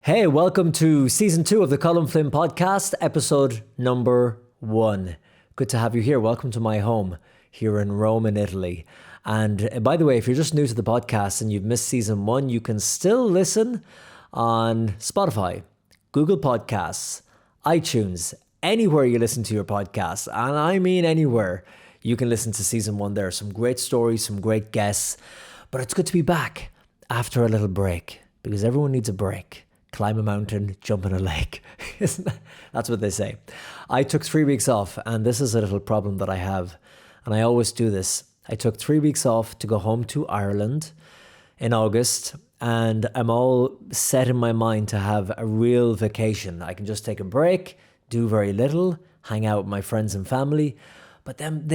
Hey, welcome to season 2 of the Colm podcast, episode number 1. Good to have you here. Welcome to my home here in Rome in Italy. And by the way, if you're just new to the podcast and you've missed season 1, you can still listen on Spotify, Google Podcasts, iTunes, anywhere you listen to your podcast. And I mean anywhere you can listen to season 1 there. Some great stories, some great guests. But it's good to be back after a little break because everyone needs a break. Climb a mountain, jump in a lake. That's what they say. I took 3 weeks off, and this is a little problem that I have, and I always do this. I took 3 weeks off to go home to Ireland in August, and I'm all set in my mind to have a real vacation. I can just take a break, do very little, hang out with my friends and family. But then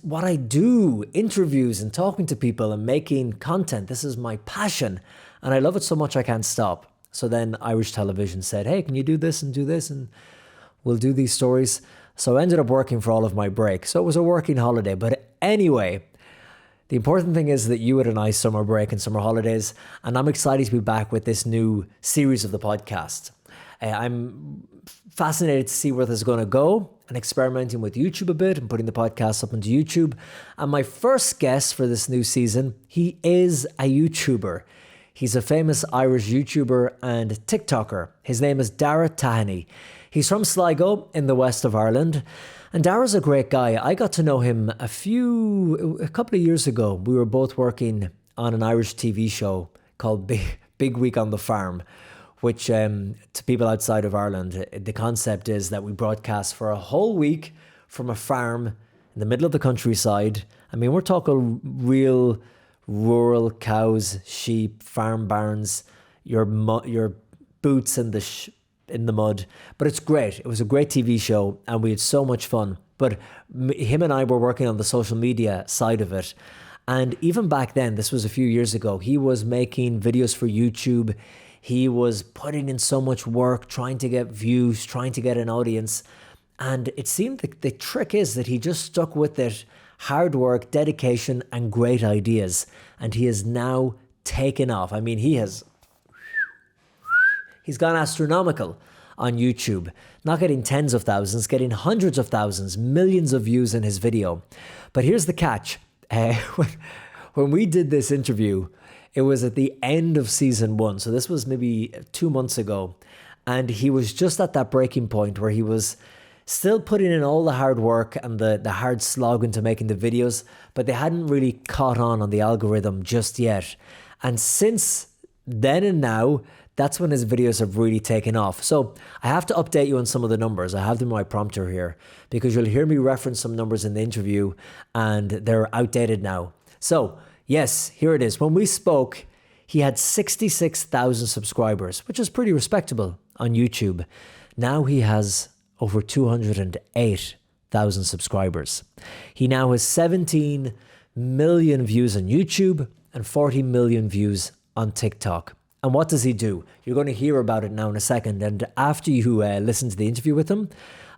what I do, interviews and talking to people and making content, this is my passion, and I love it so much I can't stop. So then Irish television said, hey, can you do this? And we'll do these stories. So I ended up working for all of my break. So it was a working holiday. But anyway, the important thing is that you had a nice summer break and summer holidays. And I'm excited to be back with this new series of the podcast. I'm fascinated to see where this is going to go and experimenting with YouTube a bit and putting the podcast up onto YouTube. And my first guest for this new season, he is a YouTuber. He's a famous Irish Youtuber and Ticktocker. His name is Dara Tah. He's from Sligo in the west of Ireland. And Dara's a great guy. I got to know him a couple of years ago. We were both working on an Irish TV show called Big Week on the Farm, which to people outside of Ireland, the concept is that we broadcast for a whole week from a farm in the middle of the countryside. I mean, we're talking real rural cows, sheep, farm barns, your boots in the mud. But it's great. It was a great TV show and we had so much fun. But him and I were working on the social media side of it. And even back then, this was a few years ago, he was making videos for YouTube. He was putting in so much work, trying to get views, trying to get an audience. And it seemed that the trick is that he just stuck with it. Hard work, dedication, and great ideas. And he has now taken off. I mean, he's gone astronomical on YouTube. Not getting tens of thousands, getting hundreds of thousands, millions of views in his video. But here's the catch. When we did this interview, it was at the end of season 1. So this was maybe 2 months ago. And he was just at that breaking point where he was still putting in all the hard work and the hard slog into making the videos, but they hadn't really caught on the algorithm just yet. And since then and now, that's when his videos have really taken off. So I have to update you on some of the numbers. I have them in my prompter here because you'll hear me reference some numbers in the interview and they're outdated now. So yes, here it is. When we spoke, he had 66,000 subscribers, which is pretty respectable on YouTube. Now he has over 208,000 subscribers. He now has 17 million views on YouTube and 40 million views on TikTok. And what does he do? You're going to hear about it now in a second. And after you listen to the interview with him,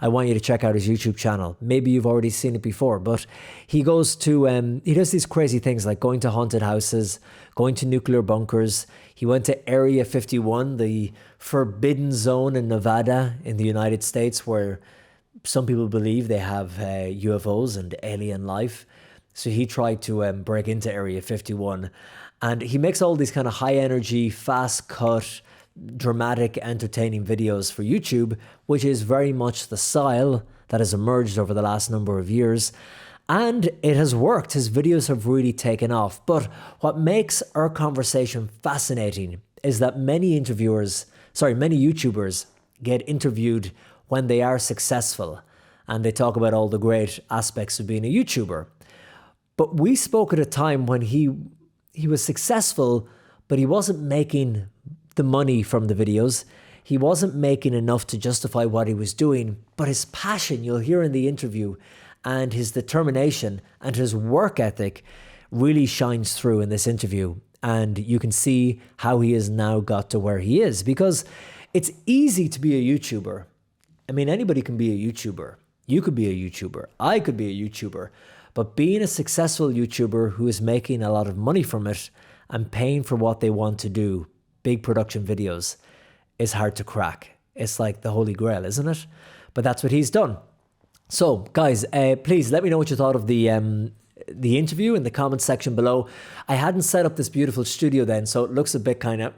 I want you to check out his YouTube channel. Maybe you've already seen it before, but he goes to, he does these crazy things like going to haunted houses, going to nuclear bunkers. He went to Area 51, the forbidden zone in Nevada in the United States, where some people believe they have UFOs and alien life. So he tried to break into Area 51. And he makes all these kind of high energy, fast cut, dramatic, entertaining videos for YouTube, which is very much the style that has emerged over the last number of years. And it has worked. His videos have really taken off. But what makes our conversation fascinating is that many YouTubers get interviewed when they are successful and they talk about all the great aspects of being a YouTuber. But we spoke at a time when he was successful, but he wasn't making the money from the videos. He wasn't making enough to justify what he was doing, but his passion, you'll hear in the interview, and his determination and his work ethic really shines through in this interview. And you can see how he has now got to where he is, because it's easy to be a YouTuber. I mean, anybody can be a YouTuber. You could be a YouTuber. I could be a YouTuber. But being a successful YouTuber who is making a lot of money from it and paying for what they want to do, big production videos, is hard to crack. It's like the Holy Grail, isn't it? But that's what he's done. So, guys, please let me know what you thought of the interview in the comments section below. I hadn't set up this beautiful studio then, so it looks a bit kind of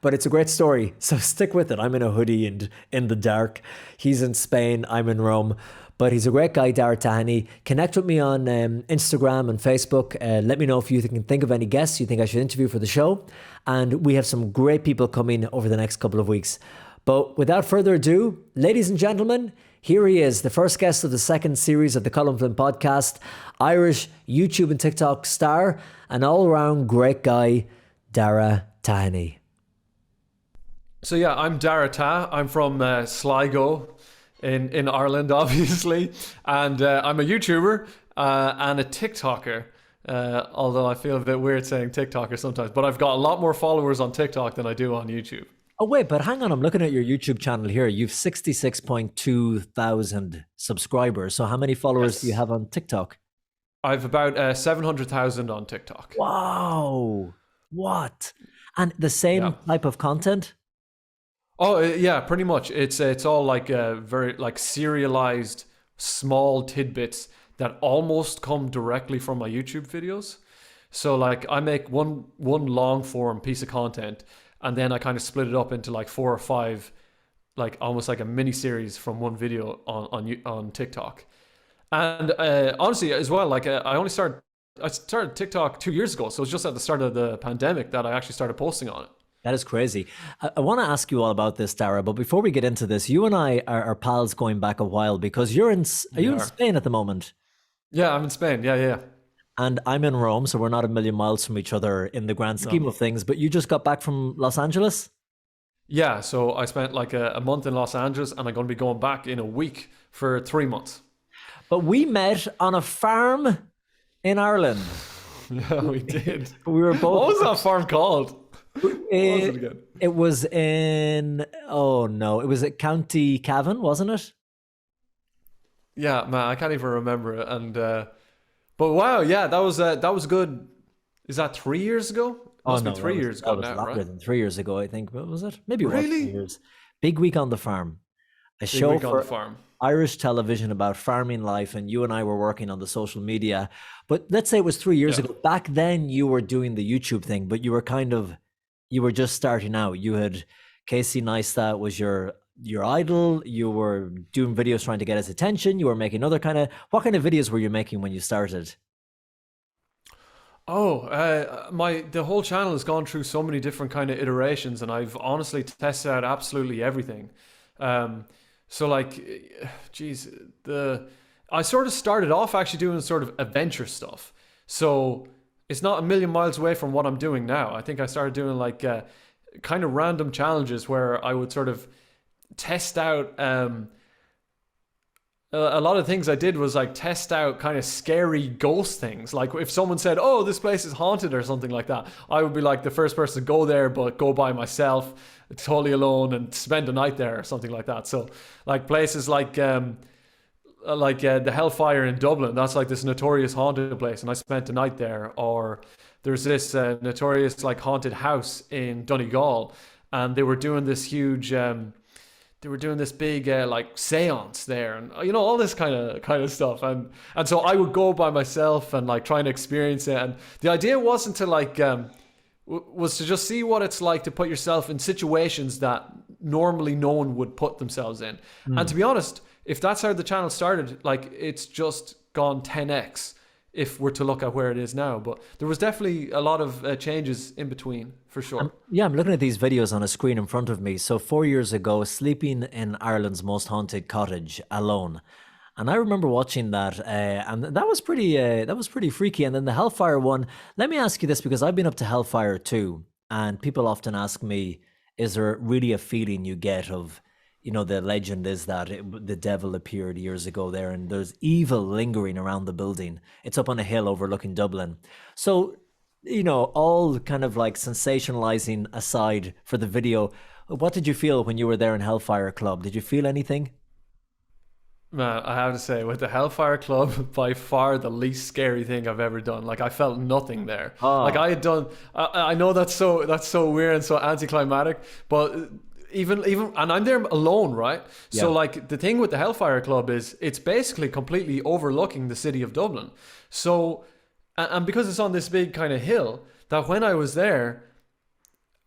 but it's a great story. So stick with it. I'm in a hoodie and in the dark. He's in Spain. I'm in Rome. But he's a great guy, Dara Tah. Connect with me on Instagram and Facebook. Let me know if you can think of any guests you think I should interview for the show. And we have some great people coming over the next couple of weeks. But without further ado, ladies and gentlemen, here he is, the first guest of the second series of the Colm Flynn podcast, Irish YouTube and TikTok star, and all-around great guy, Dara Tah. So yeah, I'm Dara Tah. I'm from Sligo in Ireland, obviously. And I'm a YouTuber and a TikToker. Although I feel a bit weird saying TikToker sometimes. But I've got a lot more followers on TikTok than I do on YouTube. Oh, wait, but hang on. I'm looking at your YouTube channel here. You've 66.2 thousand subscribers. So how many followers do you have on TikTok? I've about 700,000 on TikTok. Wow. What? And the same type of content? Oh, yeah, pretty much. It's all like very like serialized small tidbits that almost come directly from my YouTube videos. So like I make one long form piece of content, and then I kind of split it up into like 4 or 5, like almost like a mini series from one video on TikTok. And honestly, as well, like I started TikTok 2 years ago, so it's just at the start of the pandemic that I actually started posting on it. That is crazy. I want to ask you all about this, Dara, but before we get into this, you and I are pals going back a while because are you in Spain at the moment? Yeah, I'm in Spain. Yeah. And I'm in Rome, so we're not a million miles from each other in the grand scheme of things. But you just got back from Los Angeles? Yeah, so I spent like a month in Los Angeles, and I'm going to be going back in a week for 3 months. But we met on a farm in Ireland. Yeah, we did. We were both. What was that farm called? It was in, it was at County Cavan, wasn't it? Yeah, man, I can't even remember it. And but wow, yeah, that was good. Is that 3 years ago? Must be 3 years ago now, longer right? than 3 years ago, I think. What was it? Maybe it was 3 Really? years. Big Week on the Farm. A show for Irish television about farming life, and you and I were working on the social media. But let's say it was 3 years ago. Back then, you were doing the YouTube thing, but you were just starting out. You had Casey Neistat was your idol. You were doing videos trying to get his attention. You were making what kind of videos were you making when you started? The whole channel has gone through so many different kind of iterations, and I've honestly tested out absolutely everything. So like, geez, I sort of started off actually doing sort of adventure stuff. So it's not a million miles away from what I'm doing now. I think I started doing like kind of random challenges where I would sort of test out a lot of things I did was like test out kind of scary ghost things. Like if someone said, oh, this place is haunted or something like that, I would be like the first person to go there, but go by myself, totally alone, and spend a night there or something like that. So like places like the Hellfire in Dublin, that's like this notorious haunted place, and I spent a night there. Or there's this notorious like haunted house in Donegal, and they were doing this huge big like seance there, and you know, all this kind of stuff, and so I would go by myself and like trying to experience it. And the idea wasn't to like was to just see what it's like to put yourself in situations that normally no one would put themselves in. And to be honest, if that's how the channel started, like it's just gone 10x if we're to look at where it is now. But there was definitely a lot of changes in between, for sure. I'm looking at these videos on a screen in front of me. So 4 years ago, sleeping in Ireland's most haunted cottage alone. And I remember watching that, and that was pretty freaky. And then the Hellfire one, let me ask you this, because I've been up to Hellfire too. And people often ask me, is there really a feeling you get of, you know, the legend is that the devil appeared years ago there, and there's evil lingering around the building. It's up on a hill overlooking Dublin. So, you know, all kind of like sensationalizing aside for the video, what did you feel when you were there in Hellfire Club? Did you feel anything? Man, I have to say, with the Hellfire Club, by far the least scary thing I've ever done. Like I felt nothing there. Like I had done, I know that's so weird and so anticlimactic, but even and I'm there alone, right? So Yeah. like the thing with the Hellfire Club is it's basically completely overlooking the city of Dublin. So and because it's on this big kind of hill, that when I was there,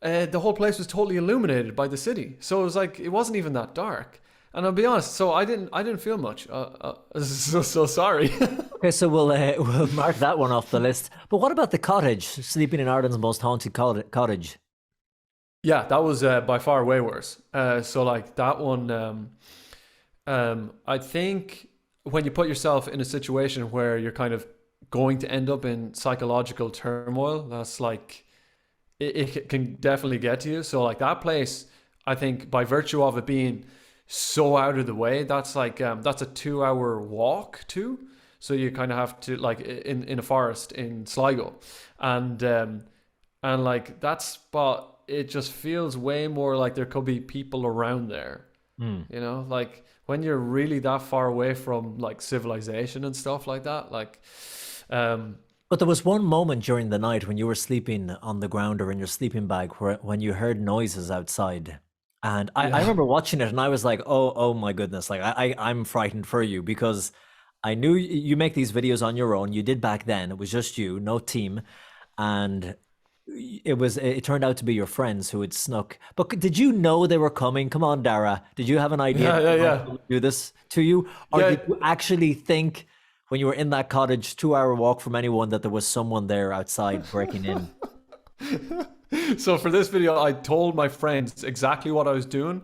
the whole place was totally illuminated by the city. So it was like it wasn't even that dark. And I'll be honest, so I didn't feel much. So sorry. Okay, so we'll mark that one off the list. But what about the cottage? Sleeping in Ireland's most haunted cottage. Yeah, that was by far way worse. So like that one, I think when you put yourself in a situation where you're kind of going to end up in psychological turmoil, that's like it can definitely get to you. So like that place, I think by virtue of it being so out of the way, that's like that's a 2 hour walk too. So you kind of have to like in a forest in Sligo, and like that spot, it just feels way more like there could be people around there. You know, like when you're really that far away from like civilization and stuff like that, like But there was one moment during the night when you were sleeping on the ground or in your sleeping bag when you heard noises outside. And I yeah. remember watching it and I was like, oh my goodness. Like I'm frightened for you because I knew you make these videos on your own. You did back then. It was just you, no team. And it turned out to be your friends who had snuck. But did you know they were coming? Come on, Dara. Did you have an idea Yeah, that yeah, they yeah. might do this to you? Or Yeah. did you actually think when you were in that cottage, 2 hour walk from anyone, that there was someone there outside breaking in? So for this video, I told my friends exactly what I was doing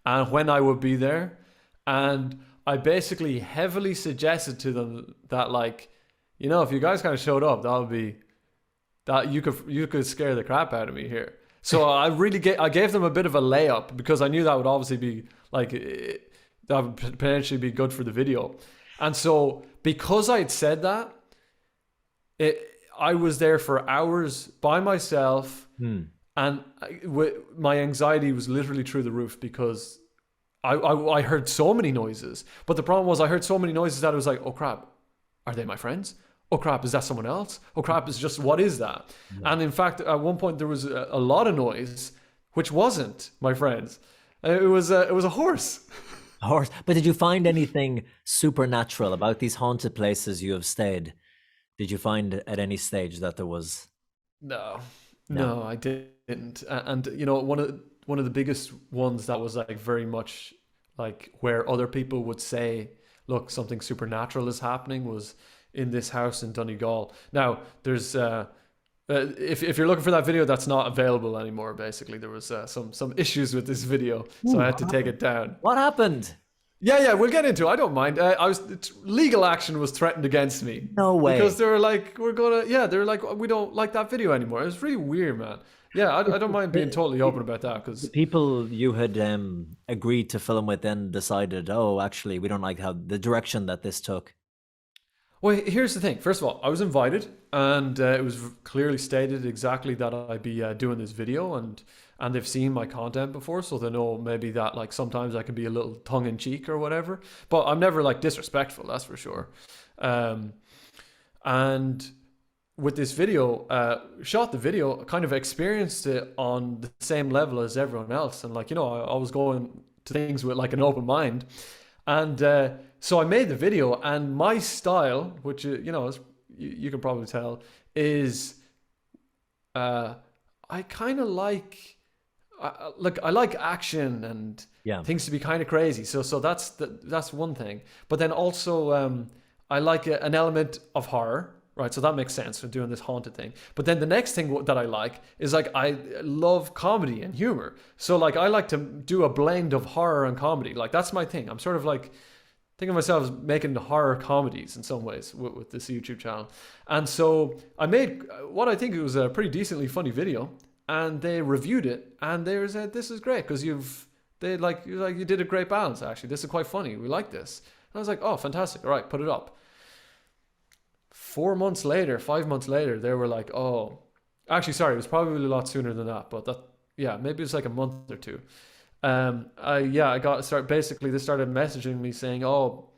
and when I would be there. And I basically heavily suggested to them that like, you know, if you guys kind of showed up, that would be that you could scare the crap out of me here. So I gave them a bit of a layup because I knew that would obviously be like that would potentially be good for the video. And so because I had said that, I was there for hours by myself, and my anxiety was literally through the roof because I heard so many noises. But the problem was I heard so many noises that I was like, oh crap, are they my friends? Oh crap, is that someone else? Oh crap, is just what is that? Yeah. And in fact, at one point there was a lot of noise, which wasn't my friends. It was a horse. Horse. But did you find anything supernatural about these haunted places you have stayed? Did you find at any stage that there was? No, No. no, I didn't. And you know, one of the biggest ones that was like very much like where other people would say, "Look, something supernatural is happening," was in this house in Donegal. Now, there's if you're looking for that video, that's not available anymore. Basically, there was some issues with this video, so I had to take it down. What happened? Yeah, we'll get into it. I don't mind. Legal action was threatened against me. No way. Because they were like, they were like, we don't like that video anymore. It was really weird, man. Yeah, I don't mind being totally open about that The because, people you had agreed to film with then decided, oh, actually, we don't like how the direction that this took. well, here's the thing. First of all, I was invited and it was clearly stated exactly that I'd be doing this video and they've seen my content before, so they know maybe that like sometimes I can be a little tongue in cheek or whatever. But I'm never like disrespectful, that's for sure. And with this video, shot the video, kind of experienced it on the same level as everyone else, and like I was going to things with like an open mind, and so I made the video, and my style, which is, you can probably tell, is I kind of like. I like action and Yeah. things to be kind of crazy. So that's one thing. But then also I like an element of horror, right? So that makes sense for doing this haunted thing. But then the next thing that I like is like I love comedy and humor. So like I like to do a blend of horror and comedy. Like that's my thing. I'm sort of like think of myself as making horror comedies in some ways with this YouTube channel. And so I made what I think was a pretty decently funny video. And they reviewed it, and they said, "This is great because you did a great balance. Actually, this is quite funny. We like this." And I was like, "Oh, fantastic! All right, put it up." 5 months later, they were like, "Oh, actually, sorry, it was probably a lot sooner than that, but maybe it was like a month or two." Basically they started messaging me saying, "Oh,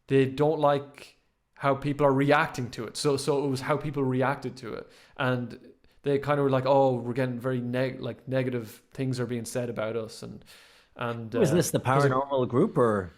they don't like how people are reacting to it." So it was how people reacted to it, and they kind of were like, oh, we're getting very negative things are being said about us, and Was this the 'cause paranormal group, or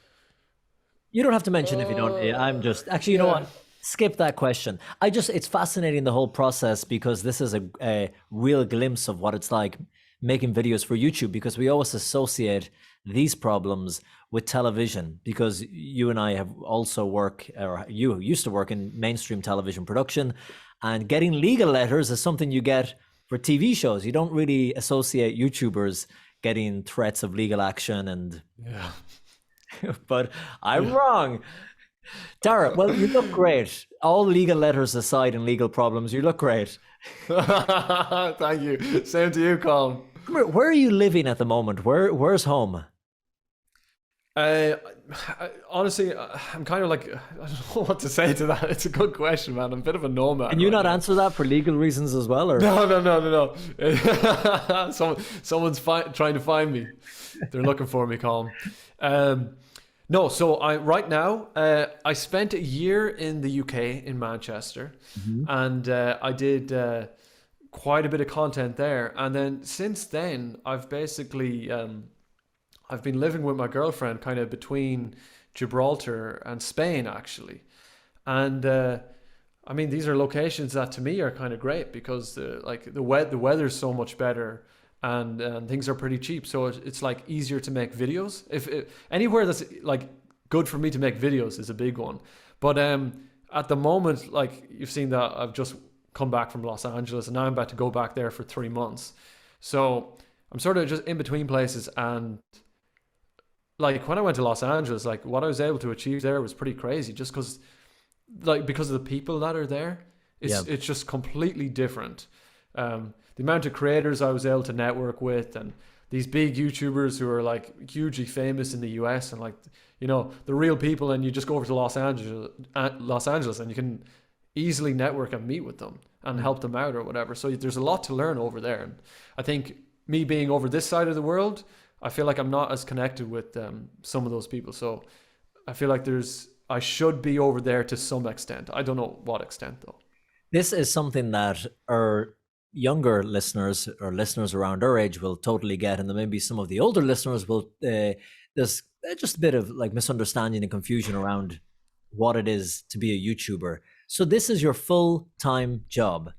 you don't have to mention if you don't? Yeah, I'm just actually, you know yeah. what? Skip that question. It's fascinating the whole process because this is a real glimpse of what it's like making videos for YouTube, because we always associate these problems with television, because you and I have also or you used to work in mainstream television production, and getting legal letters is something you get for TV shows. You don't really associate YouTubers getting threats of legal action and Yeah. but I'm wrong. Dara, well, you look great. All legal letters aside and legal problems, you look great. Thank you. Same to you, Colm. Come here, where are you living at the moment? Where's home? Uh, Honestly, I'm kind of like, I don't know what to say to that. It's a good question, man. I'm a bit of a nomad. Can you right not now. answer that for legal reasons as well? Or No. Someone's trying to find me. They're looking for me, Colm. No, so right now, I spent a year in the UK in Manchester, and I did quite a bit of content there. And then since then, I've basically I've been living with my girlfriend kind of between Gibraltar and Spain, actually. And I mean, these are locations that to me are kind of great because the weather's so much better, and things are pretty cheap. So it's like easier to make videos. If anywhere that's like good for me to make videos is a big one. But at the moment, like you've seen that I've just come back from Los Angeles, and now I'm about to go back there for 3 months. So I'm sort of just in between places, and like when I went to Los Angeles, like what I was able to achieve there was pretty crazy, just because of the people that are there. It's just completely different. The amount of creators I was able to network with, and these big YouTubers who are like hugely famous in the US, and like, you know, the real people, and you just go over to Los Angeles and you can easily network and meet with them and help them out or whatever. So there's a lot to learn over there. And I think me being over this side of the world, I feel like I'm not as connected with some of those people. So I feel like I should be over there to some extent. I don't know what extent though. this is something that our younger listeners or listeners around our age will totally get, and then maybe some of the older listeners will. There's just a bit of like misunderstanding and confusion around what it is to be a YouTuber. So this is your full-time job,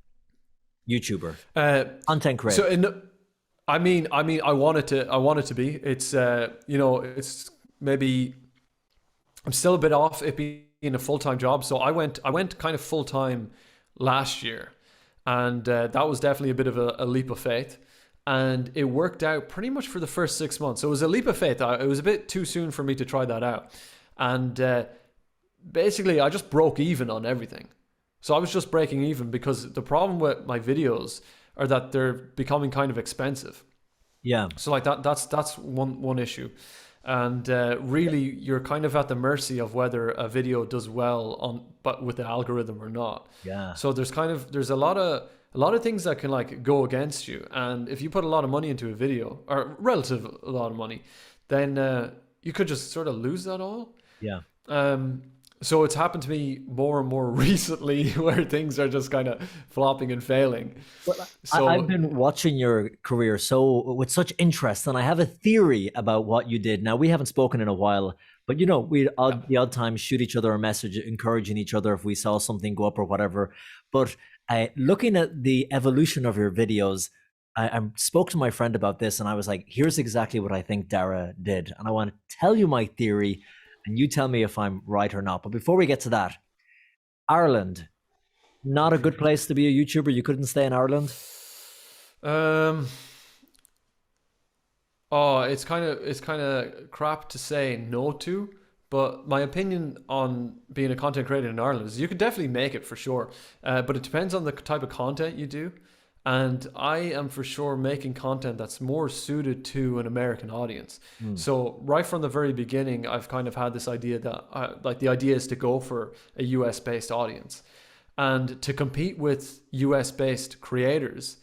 YouTuber, content creator. So I mean, I want it to be. It's it's maybe I'm still a bit off it being a full-time job. So I went kind of full-time last year, and that was definitely a bit of a leap of faith, and it worked out pretty much for the first 6 months. So it was a leap of faith. It was a bit too soon for me to try that out, and basically I just broke even on everything. So I was just breaking even because the problem with my videos are that they're becoming kind of expensive. Yeah. So like that's one issue, and really you're kind of at the mercy of whether a video does well but with the algorithm or not. Yeah. So there's a lot of things that can like go against you, and if you put a lot of money into a video, or relative a lot of money, then you could just sort of lose that all. Yeah. So it's happened to me more and more recently where things are just kind of flopping and failing. Well, So I've been watching your career with such interest, and I have a theory about what you did. Now, we haven't spoken in a while, but you know, the odd time shoot each other a message, encouraging each other if we saw something go up or whatever. But looking at the evolution of your videos, I spoke to my friend about this, and I was like, here's exactly what I think Dara did. And I want to tell you my theory, and you tell me if I'm right or not. But before we get to that, Ireland, not a good place to be a YouTuber. You couldn't stay in Ireland. It's kind of crap to say no to, but my opinion on being a content creator in Ireland is you could definitely make it for sure, but it depends on the type of content you do. And I am for sure making content that's more suited to an American audience. So right from the very beginning, I've kind of had this idea that the idea is to go for a US based audience, and to compete with US based creators.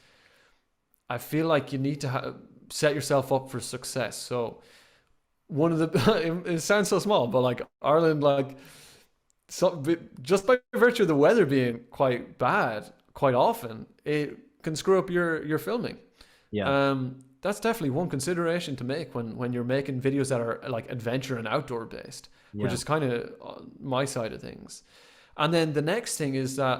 I feel like you need to set yourself up for success. So one of the it sounds so small, but like Ireland, just by virtue of the weather being quite bad quite often, it can screw up your filming. Yeah. That's definitely one consideration to make when you're making videos that are like adventure and outdoor based, which Yeah. is kind of my side of things. And then the next thing is that,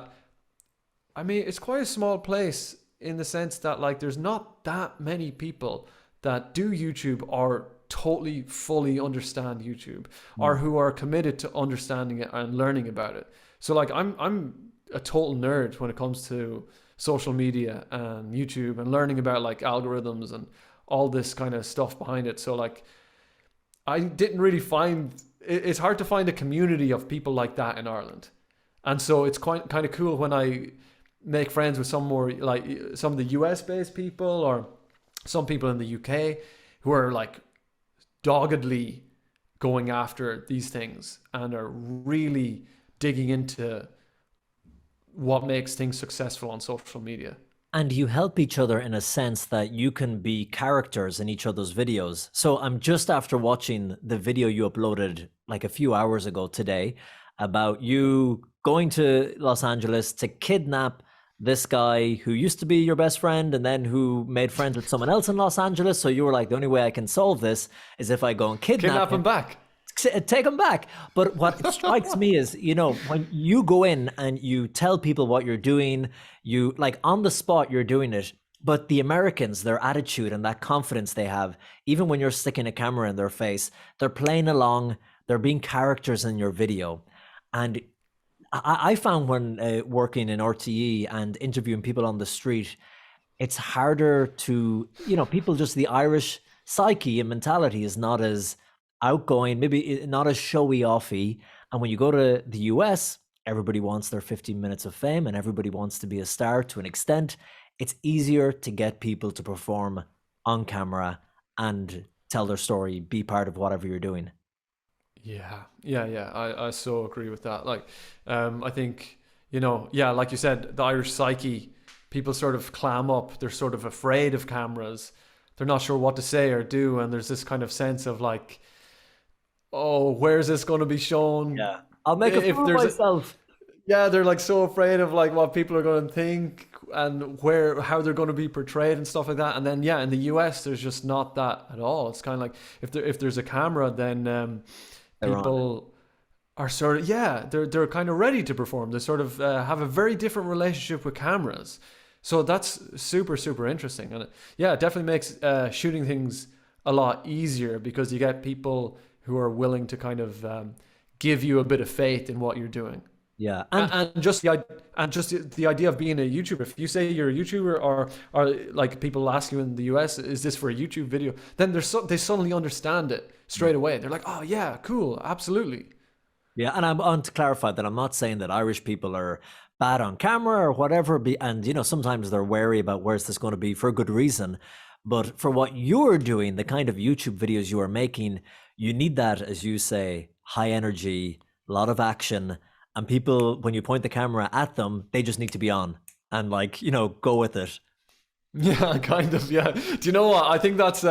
I mean, it's quite a small place in the sense that like there's not that many people that do YouTube or totally fully understand YouTube or who are committed to understanding it and learning about it. So like I'm a total nerd when it comes to social media and YouTube and learning about like algorithms and all this kind of stuff behind it. So like I didn't really find it's hard to find a community of people like that in Ireland. And so it's quite kind of cool when I make friends with some more like some of the US based people or some people in the UK who are like doggedly going after these things and are really digging into what makes things successful on social media. And you help each other in a sense that you can be characters in each other's videos. So I'm just after watching the video you uploaded like a few hours ago today about you going to Los Angeles to kidnap this guy who used to be your best friend and then who made friends with someone else in Los Angeles. So you were like, the only way I can solve this is if I go and kidnap him back. Take him back. But what strikes me is, you know, when you go in and you tell people what you're doing, you like on the spot, you're doing it. But the Americans, their attitude and that confidence they have, even when you're sticking a camera in their face, they're playing along, they're being characters in your video. And I found when working in RTE and interviewing people on the street, it's harder to, you know, people just the Irish psyche and mentality is not as outgoing, maybe not as showy offy. And when you go to the US, everybody wants their 15 minutes of fame and everybody wants to be a star to an extent. It's easier to get people to perform on camera and tell their story, be part of whatever you're doing. Yeah. I so agree with that. Like, I think, you know, yeah, like you said, the Irish psyche, people sort of clam up. They're sort of afraid of cameras. They're not sure what to say or do. And there's this kind of sense of like, oh, where's this going to be shown? Yeah, I'll make a fool of myself. Yeah, they're like so afraid of like what people are going to think and how they're going to be portrayed and stuff like that. And then yeah, in the US, there's just not that at all. It's kind of like if there's a camera, then people are sort of they're kind of ready to perform. They sort of have a very different relationship with cameras. So that's super interesting, and it definitely makes shooting things a lot easier because you get people who are willing to kind of give you a bit of faith in what you're doing. Yeah, and just the idea of being a YouTuber. If you say you're a YouTuber, or like people ask you in the US, is this for a YouTube video? Then they suddenly understand it straight away. They're like, oh yeah, cool, absolutely. Yeah, and I want to clarify that I'm not saying that Irish people are bad on camera or whatever. And you know, sometimes they're wary about where's this going to be for a good reason. But for what you're doing, the kind of YouTube videos you are making, you need that, as you say, high energy, a lot of action. And people, when you point the camera at them, they just need to be on and like, you know, go with it. Yeah, kind of. Yeah. Do you know what? I think that's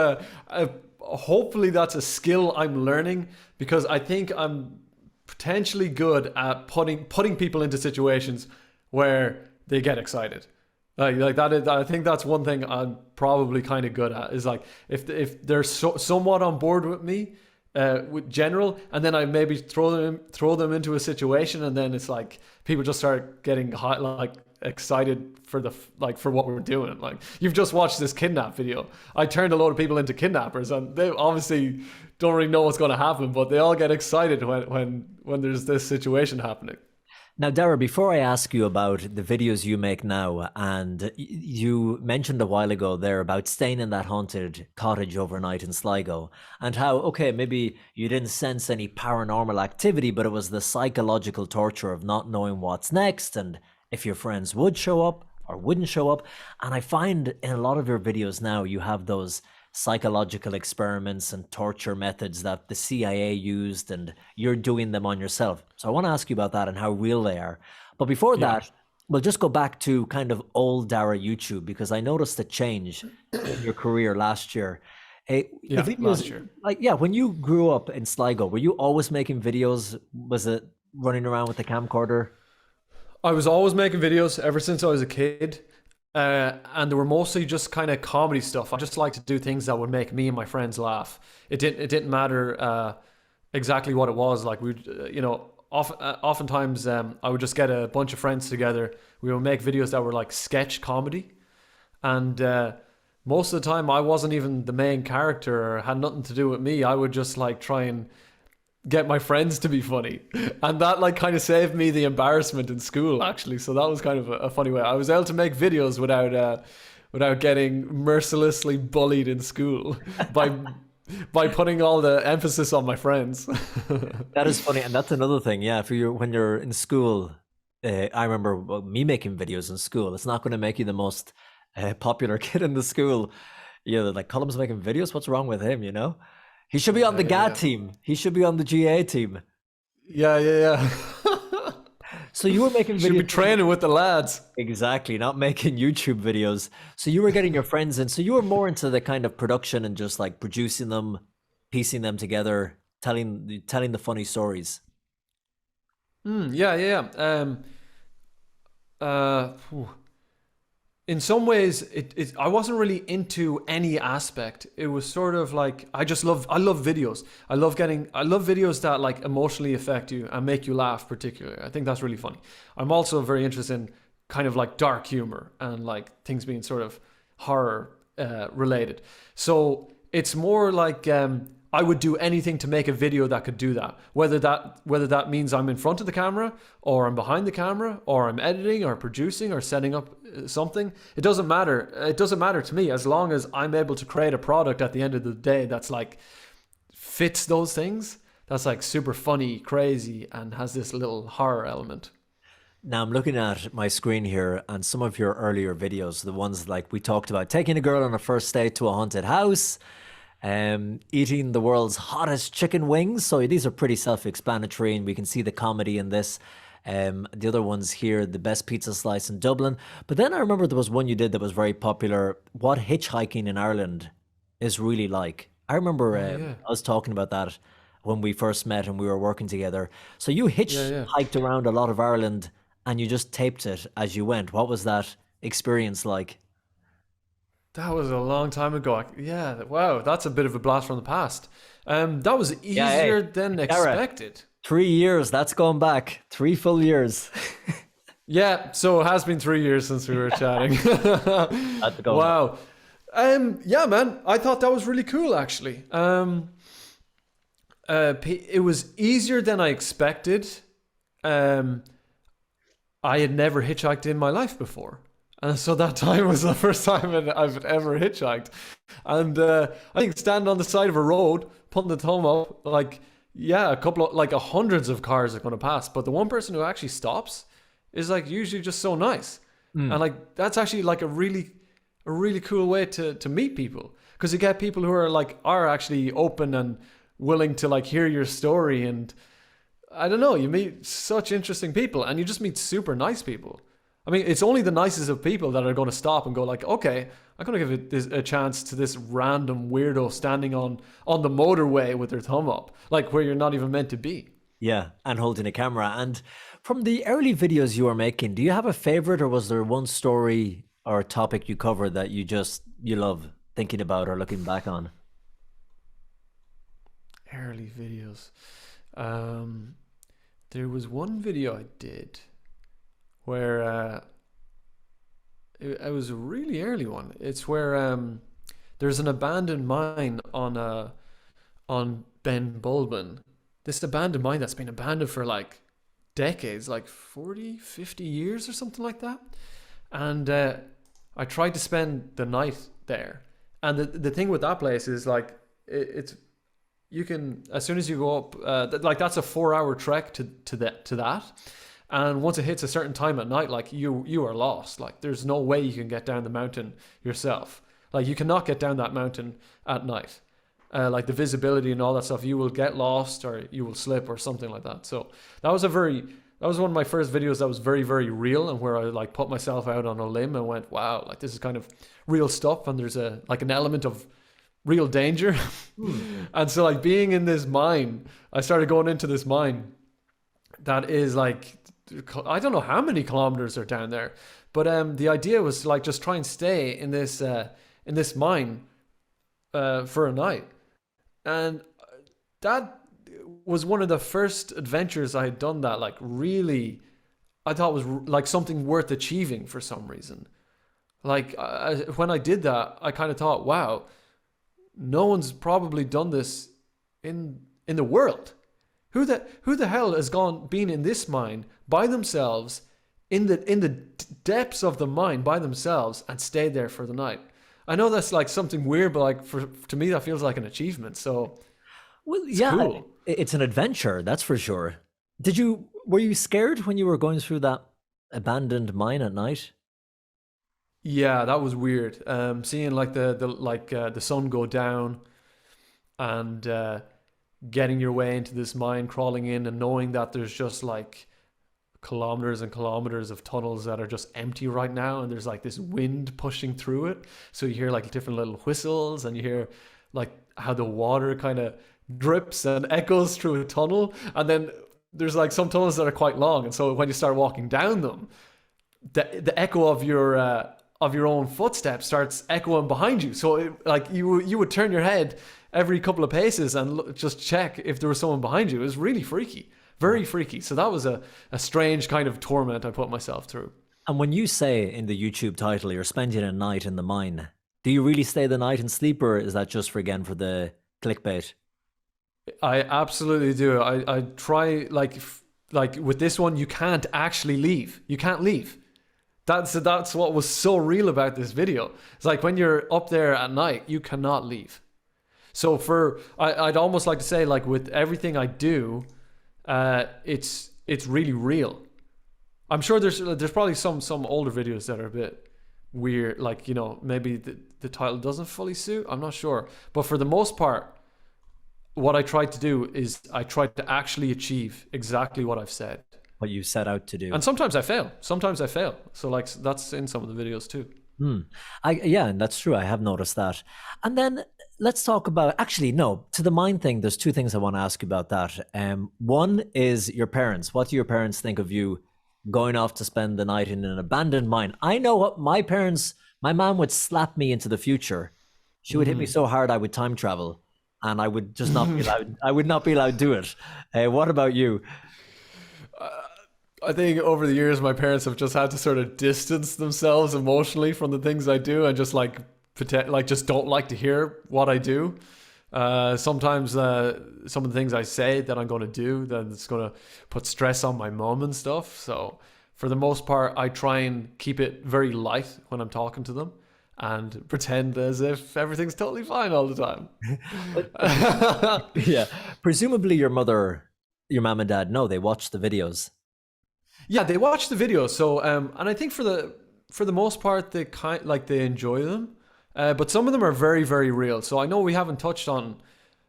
hopefully that's a skill I'm learning because I think I'm potentially good at putting people into situations where they get excited. Like that is, I think that's one thing I'm probably kind of good at is like if they're somewhat on board with me with general, and then I maybe throw them into a situation, and then it's like people just start getting hot, like excited for for what we're doing. Like you've just watched this kidnap video. I turned a load of people into kidnappers, and they obviously don't really know what's going to happen, but they all get excited when there's this situation happening. Now, Dara, before I ask you about the videos you make now, and you mentioned a while ago there about staying in that haunted cottage overnight in Sligo, and how, okay, maybe you didn't sense any paranormal activity, but it was the psychological torture of not knowing what's next, and if your friends would show up or wouldn't show up. And I find in a lot of your videos now, you have those psychological experiments and torture methods that the CIA used, and you're doing them on yourself. So I want to ask you about that and how real they are. But before that, we'll just go back to kind of old Dara YouTube, because I noticed a change in your career last year. Videos, last year. When you grew up in Sligo, were you always making videos? Was it running around with a camcorder? I was always making videos ever since I was a kid. And they were mostly just kind of comedy stuff. I just like to do things that would make me and my friends laugh. It didn't matter exactly what it was. Like oftentimes I would just get a bunch of friends together. We would make videos that were like sketch comedy, and most of the time I wasn't even the main character or had nothing to do with me. I would just like try and get my friends to be funny, and that like kind of saved me the embarrassment in school actually. So that was kind of a funny way I was able to make videos without getting mercilessly bullied in school by putting all the emphasis on my friends. That is funny, and that's another thing. Yeah, when you're in school, I remember me making videos in school. It's not going to make you the most popular kid in the school. Yeah, like Colm's making videos. What's wrong with him? He should be on the GA team. He should be on the GA team. Yeah. So you were making videos. Should be training with the lads. Exactly, not making YouTube videos. So you were getting your friends in. So you were more into the kind of production and just like producing them, piecing them together, telling the funny stories. Yeah. In some ways, I wasn't really into any aspect. It was sort of like I love videos. I love videos that like emotionally affect you and make you laugh particularly. I think that's really funny. I'm also very interested in kind of like dark humor and like things being sort of horror related. So it's more like I would do anything to make a video that could do that. Whether that means I'm in front of the camera or I'm behind the camera or I'm editing or producing or setting up something. It doesn't matter. It doesn't matter to me as long as I'm able to create a product at the end of the day that's like fits those things. That's like super funny, crazy, and has this little horror element. Now I'm looking at my screen here and some of your earlier videos, the ones like we talked about, taking a girl on a first date to a haunted house, eating the world's hottest chicken wings. So these are pretty self-explanatory and we can see the comedy in this. The other ones here, the best pizza slice in Dublin. But then I remember there was one you did that was very popular, what hitchhiking in Ireland is really like. I remember I was talking about that when we first met and we were working together. So you hitchhiked around a lot of Ireland and you just taped it as you went. What was that experience like? That was a long time ago. Yeah, wow, that's a bit of a blast from the past. That was easier than expected. 3 years, that's going back. 3 full years. Yeah, so it has been 3 years since we were chatting. Wow. Yeah, man, I thought that was really cool, actually. It was easier than I expected. I had never hitchhiked in my life before. And so that time was the first time I've ever hitchhiked. And I think standing on the side of a road, putting the thumb up, like, yeah, a couple of, like, hundreds of cars are going to pass. But the one person who actually stops is, like, usually just so nice. And, like, that's actually, like, a really cool way to meet people. Because you get people who are actually open and willing to, like, hear your story. And I don't know, you meet such interesting people. And you just meet super nice people. I mean, it's only the nicest of people that are going to stop and go like, okay, I'm going to give it a chance to this random weirdo standing on the motorway with their thumb up, like where you're not even meant to be. Yeah, and holding a camera. And from the early videos you were making, do you have a favorite, or was there one story or topic you covered that you love thinking about or looking back on? Early videos. There was one video I did where it was a really early one. It's where there's an abandoned mine on Ben Bulben. This abandoned mine that's been abandoned for like decades, like 40, 50 years or something like that. And I tried to spend the night there. And the thing with that place is like it's you can, as soon as you go up, like that's a 4-hour trek to that. And once it hits a certain time at night, like you are lost. Like there's no way you can get down the mountain yourself. Like you cannot get down that mountain at night. Like the visibility and all that stuff, you will get lost or you will slip or something like that. So that was one of my first videos that was very, very real, and where I like put myself out on a limb and went, wow, like this is kind of real stuff, and there's an element of real danger. And so like being in this mine, I started going into this mine that is like, I don't know how many kilometers are down there, But the idea was like just try and stay in this mine for a night, and that was one of the first adventures I had done that like really I thought was like something worth achieving for some reason. Like when I did that, I kind of thought, wow, no one's probably done this in the world. Who the hell has been in this mine by themselves in the depths of the mine by themselves and stayed there for the night? I know that's like something weird, but like to me that feels like an achievement. So Well, it's yeah, cool. it's an adventure, that's for sure. Were you scared when you were going through that abandoned mine at night? Yeah, that was weird. Seeing like the sun go down and getting your way into this mine, crawling in, and knowing that there's just like kilometers and kilometers of tunnels that are just empty right now, and there's like this wind pushing through it. So you hear like different little whistles, and you hear like how the water kind of drips and echoes through a tunnel, and then there's like some tunnels that are quite long, and so when you start walking down them, the echo of your own footsteps starts echoing behind you. So like you would turn your head every couple of paces and just check if there was someone behind you. It was really freaky, very freaky. So that was a strange kind of torment I put myself through. And when you say in the YouTube title you're spending a night in the mine, do you really stay the night and sleep, or is that just for the clickbait? I absolutely do. I try like with this one, you can't actually leave. You can't leave. That's what was so real about this video. It's like when you're up there at night, you cannot leave. So I'd almost like to say, like with everything I do, it's really real. I'm sure there's probably some older videos that are a bit weird, like, you know, maybe the title doesn't fully suit. I'm not sure, but for the most part, what I tried to do is I tried to actually achieve exactly what I've said. What you set out to do. And sometimes I fail. Sometimes I fail. So like that's in some of the videos too. Yeah, and that's true. I have noticed that. And then let's talk about, actually, no, to the mind thing, there's two things I want to ask you about that. One is your parents. What do your parents think of you going off to spend the night in an abandoned mine? I know what my mom would slap me into the future. She would hit me so hard I would time travel, and I would just not be allowed. I would not be allowed to do it. What about you? I think over the years, my parents have just had to sort of distance themselves emotionally from the things I do, and just like pretend, like just don't like to hear what I do. Sometimes some of the things I say that I'm going to do, that it's going to put stress on my mom and stuff. So for the most part, I try and keep it very light when I'm talking to them, and pretend as if everything's totally fine all the time. Yeah, presumably your mom and dad, no, they watch the videos. Yeah, they watch the videos. So, and I think for the most part, they they enjoy them. But some of them are very, very real. So I know we haven't touched on.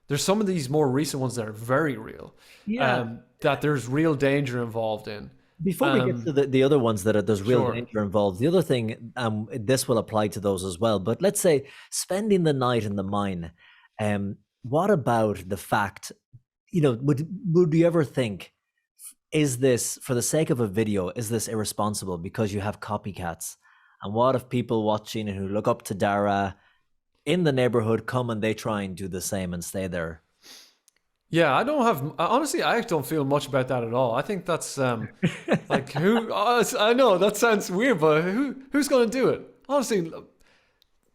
There's some of these more recent ones that are very real. Yeah. That there's real danger involved in. Before we get to the other ones that there's real Sure. danger involved, the other thing, this will apply to those as well. But let's say spending the night in the mine. What about the fact, would you ever think, is this, for the sake of a video, is this irresponsible because you have copycats? And what if people watching who look up to Dara in the neighborhood come and they try and do the same and stay there? Yeah, honestly, I don't feel much about that at all. I think that's like who, I know that sounds weird, but who's going to do it? Honestly,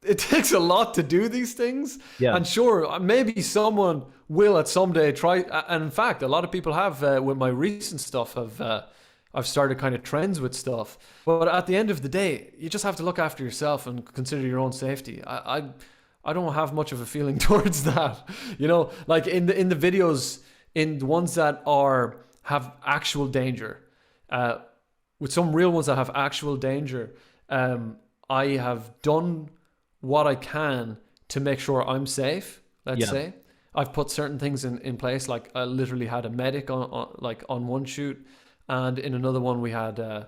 it takes a lot to do these things. Yeah. And sure, maybe someone will at some day try. And in fact, a lot of people have, with my recent stuff, I've started kind of trends with stuff. But at the end of the day, you just have to look after yourself and consider your own safety. I don't have much of a feeling towards that. Like in the videos, in the ones that have actual danger, with some real ones that have actual danger, I have done what I can to make sure I'm safe. Let's say I've put certain things in place. Like I literally had a medic on one shoot, and in another one we had there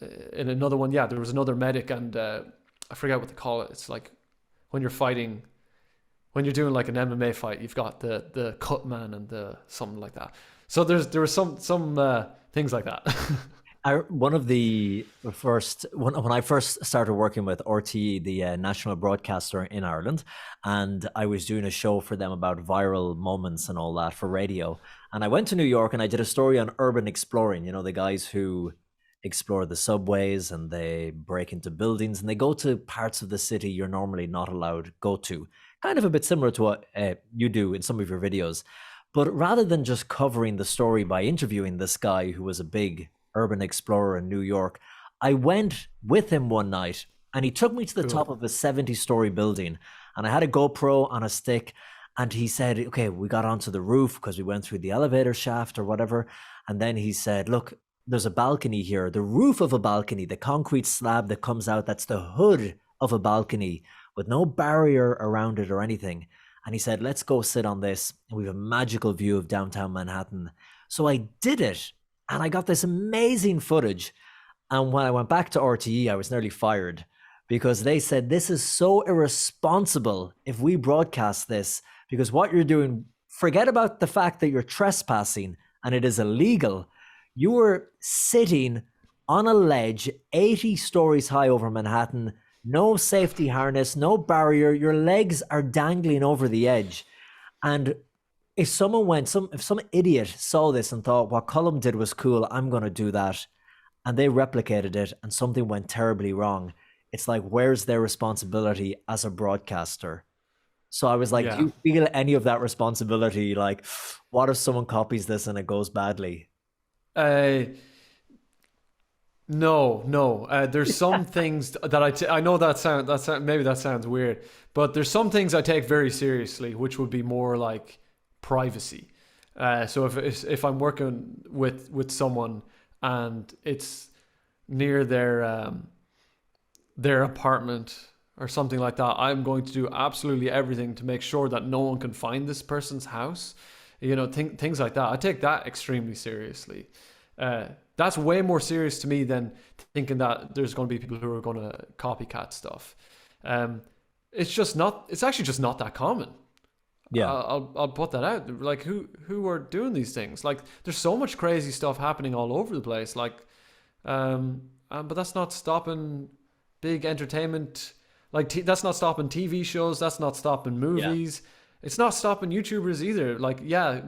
was another medic, and I forget what they call it. It's like when you're fighting, when you're doing like an MMA fight, you've got the cut man and the something like that. So there were some things like that. One of the first when I first started working with RTE, the national broadcaster in Ireland, and I was doing a show for them about viral moments and all that for radio. And I went to New York and I did a story on urban exploring. You know, the guys who explore the subways and they break into buildings and they go to parts of the city you're normally not allowed to go to. Kind of a bit similar to what you do in some of your videos. But rather than just covering the story by interviewing this guy who was a big urban explorer in New York, I went with him one night and he took me to the top of a 70-story building and I had a GoPro on a stick and he said, okay, we got onto the roof because we went through the elevator shaft or whatever. And then he said, look, there's a balcony here, the roof of a balcony, the concrete slab that comes out, that's the hood of a balcony with no barrier around it or anything. And he said, let's go sit on this. And we have a magical view of downtown Manhattan. So I did it. And I got this amazing footage. And when I went back to RTE, I was nearly fired because they said, this is so irresponsible if we broadcast this, because what you're doing, forget about the fact that you're trespassing and it is illegal. You were sitting on a ledge 80 stories high over Manhattan, no safety harness, no barrier. Your legs are dangling over the edge. And if someone if some idiot saw this and thought what Colm did was cool, I'm going to do that, and they replicated it and something went terribly wrong, it's like, where's their responsibility as a broadcaster? So I was like, do you feel any of that responsibility? Like, what if someone copies this and it goes badly? No. There's some things that I know maybe that sounds weird, but there's some things I take very seriously, which would be more like privacy. So if I'm working with someone and it's near their apartment or something like that, I'm going to do absolutely everything to make sure that no one can find this person's house. You know, things like that. I take that extremely seriously. That's way more serious to me than thinking that there's going to be people who are going to copycat stuff. It's actually just not that common. Yeah, I'll put that out. Like, who are doing these things? Like, there's so much crazy stuff happening all over the place. Like, but that's not stopping big entertainment. Like, that's not stopping TV shows. That's not stopping movies. Yeah. It's not stopping YouTubers either. Like, I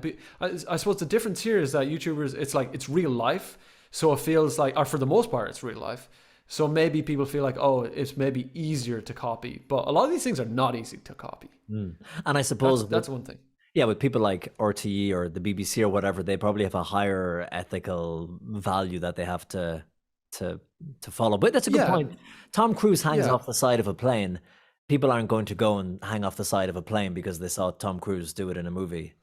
suppose the difference here is that YouTubers, it's real life. So it feels like, or for the most part, it's real life. So maybe people feel like, oh, it's maybe easier to copy. But a lot of these things are not easy to copy. And I suppose that's one thing. Yeah, with people like RTE or the BBC or whatever, they probably have a higher ethical value that they have to follow. But that's a good point. Tom Cruise hangs off the side of a plane. People aren't going to go and hang off the side of a plane because they saw Tom Cruise do it in a movie.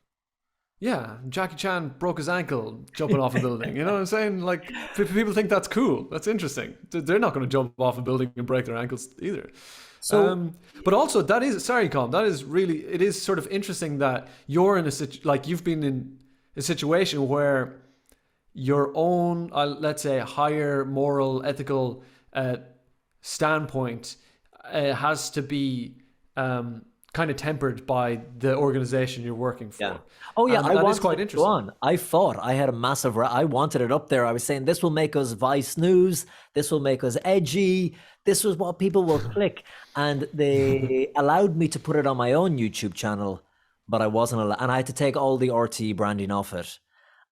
Yeah, Jackie Chan broke his ankle jumping off a building. You know what I'm saying? Like, people think that's cool. That's interesting. They're not going to jump off a building and break their ankles either. So, but also Colm, it is sort of interesting that you're in you've been in a situation where your own, let's say, higher moral, ethical standpoint has to be kind of tempered by the organization you're working for. Yeah. Oh yeah, that is quite interesting. I fought. I had a massive. I wanted it up there. I was saying this will make us Vice News. This will make us edgy. This was what people will click, and they allowed me to put it on my own YouTube channel, but I wasn't allowed, and I had to take all the RTE branding off it,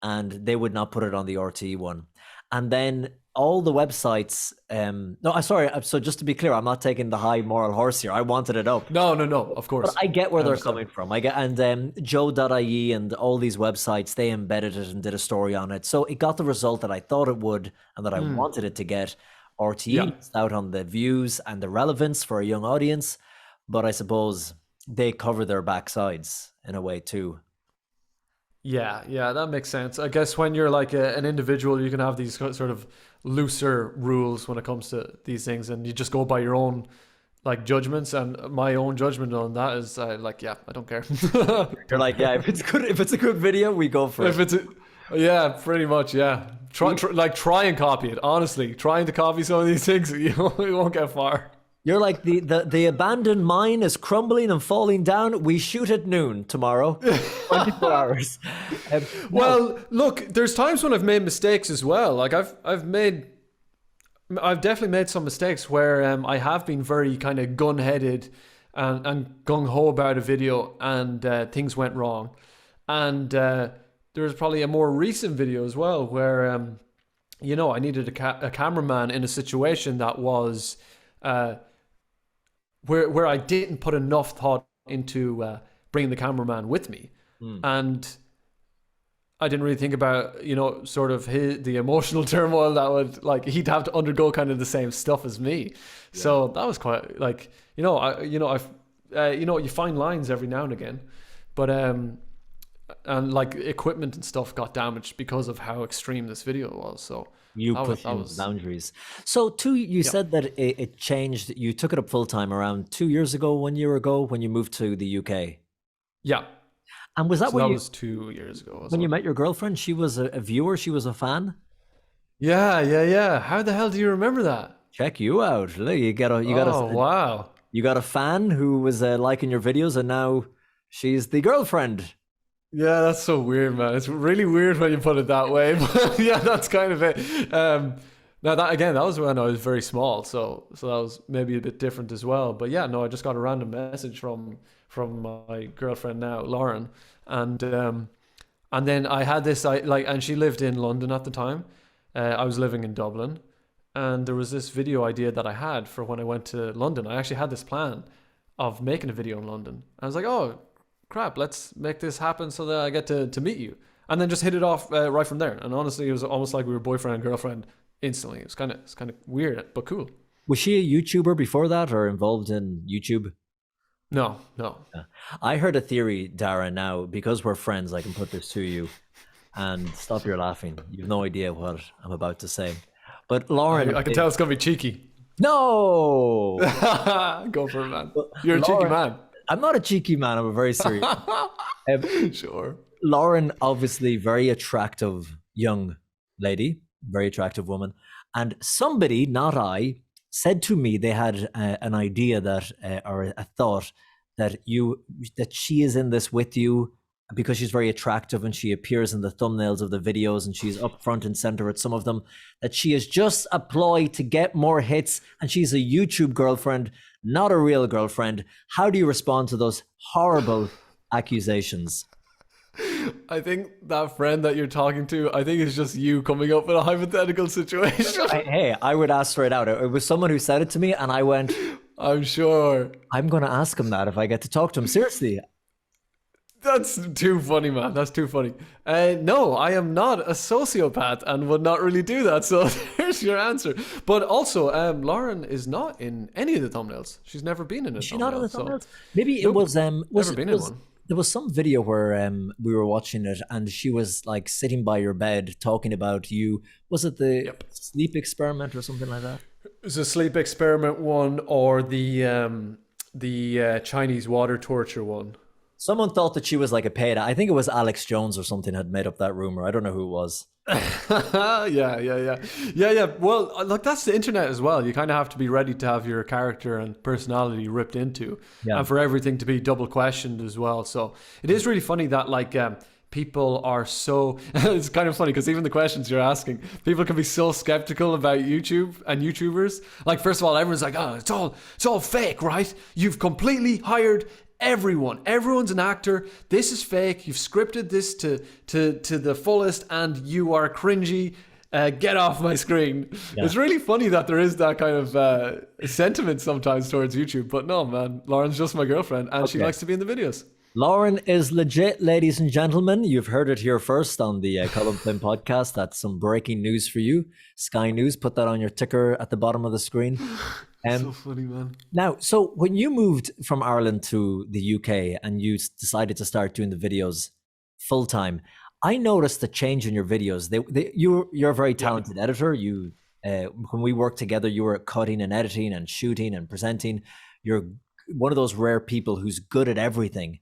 and they would not put it on the RTE one, and then all the websites. So just to be clear, I'm not taking the high moral horse here. I wanted it up. No, of course. But I get where they're coming from. Joe.ie and all these websites, they embedded it and did a story on it. So it got the result that I thought it would and that I wanted it to get. RTE missed out on the views and the relevance for a young audience, but I suppose they cover their backsides in a way too. Yeah, that makes sense. I guess when you're like an individual, you can have these sort of looser rules when it comes to these things, and you just go by your own like judgments. And my own judgment on that is I don't care. You're like, if it's a good video, we go for it. Pretty much, Try and copy it. Honestly, trying to copy some of these things, you won't get far. You're like the abandoned mine is crumbling and falling down. We shoot at noon tomorrow. 24 hours. No. Well, look, there's times when I've made mistakes as well. Like I've definitely made some mistakes where I have been very kind of gun-headed and gung-ho about a video, and things went wrong. And there's probably a more recent video as well where I needed a cameraman in a situation that was where I didn't put enough thought into bringing the cameraman with me, and I didn't really think about sort of the emotional turmoil that would, like, he'd have to undergo kind of the same stuff as me. So that was quite like you find lines every now and again, but and like equipment and stuff got damaged because of how extreme this video was. So you put boundaries. So you said that it changed. You took it up full time around 2 years ago, 1 year ago, when you moved to the UK. Yeah. And was that that was 2 years ago? When you met your girlfriend, she was a viewer, she was a fan? Yeah. How the hell do you remember that? Check you out. Look, wow. You got a fan who was liking your videos, and now she's the girlfriend. Yeah, that's so weird, man. It's really weird when you put it that way. But yeah, that's kind of it. Now that was when I was very small, so that was maybe a bit different as well. But yeah, no, I just got a random message from my girlfriend now, Lauren, and then I had this and she lived in London at the time. I was living in Dublin, and there was this video idea that I had for when I went to London. I actually had this plan of making a video in London. I was like, oh crap, let's make this happen so that I get to meet you, and then just hit it off right from there. And honestly, it was almost like we were boyfriend and girlfriend instantly. It's kind of weird but cool. Was she a YouTuber before that, or involved in YouTube? No. I heard a theory, Dara. Now, because we're friends, I can put this to you, and stop your laughing. You've no idea what I'm about to say. But Lauren, I can tell it's gonna be cheeky. No, go for it, man. You're a cheeky man. I'm not a cheeky man. I'm a very serious. Sure. Lauren, obviously, very attractive young lady, very attractive woman, and somebody, not I, said to me they had an idea that or a thought that she is in this with you because she's very attractive and she appears in the thumbnails of the videos and she's up front and center at some of them, that she is just a ploy to get more hits and she's a YouTube girlfriend, not a real girlfriend. How do you respond to those horrible accusations? I think that friend that you're talking to, I think it's just you coming up with a hypothetical situation. Hey, I would ask straight out. It was someone who said it to me, and I went, I'm sure. I'm going to ask him that if I get to talk to him. Seriously. That's too funny, man. That's too funny. No, I am not a sociopath and would not really do that. So there's your answer. But also, Lauren is not in any of the thumbnails. She's never been in a thumbnail. She's not in the thumbnails? So. Maybe it was... never been in one. There was some video where we were watching it and she was like sitting by your bed talking about you. Was it the sleep experiment or something like that? It was a sleep experiment one, or the Chinese water torture one. Someone thought that she was like a paid. I think it was Alex Jones or something had made up that rumor. I don't know who it was. Yeah. Well, look, that's the internet as well. You kind of have to be ready to have your character and personality ripped into, and for everything to be double questioned as well. So it is really funny that like people are so. It's kind of funny because even the questions you're asking, people can be so skeptical about YouTube and YouTubers. Like, first of all, everyone's like, "Oh, it's all fake, right? You've completely hired." Everyone's an actor. This is fake. You've scripted this to the fullest, and you are cringy. Get off my screen. Yeah. It's really funny that there is that kind of sentiment sometimes towards YouTube. But no, man, Lauren's just my girlfriend, and she likes to be in the videos. Lauren is legit, ladies and gentlemen. You've heard it here first on the Colm Flynn podcast. That's some breaking news for you. Sky News, put that on your ticker at the bottom of the screen. So funny, man. Now, so when you moved from Ireland to the UK and you decided to start doing the videos full time, I noticed a change in your videos. You're a very talented editor. You, when we worked together, you were cutting and editing and shooting and presenting. You're one of those rare people who's good at everything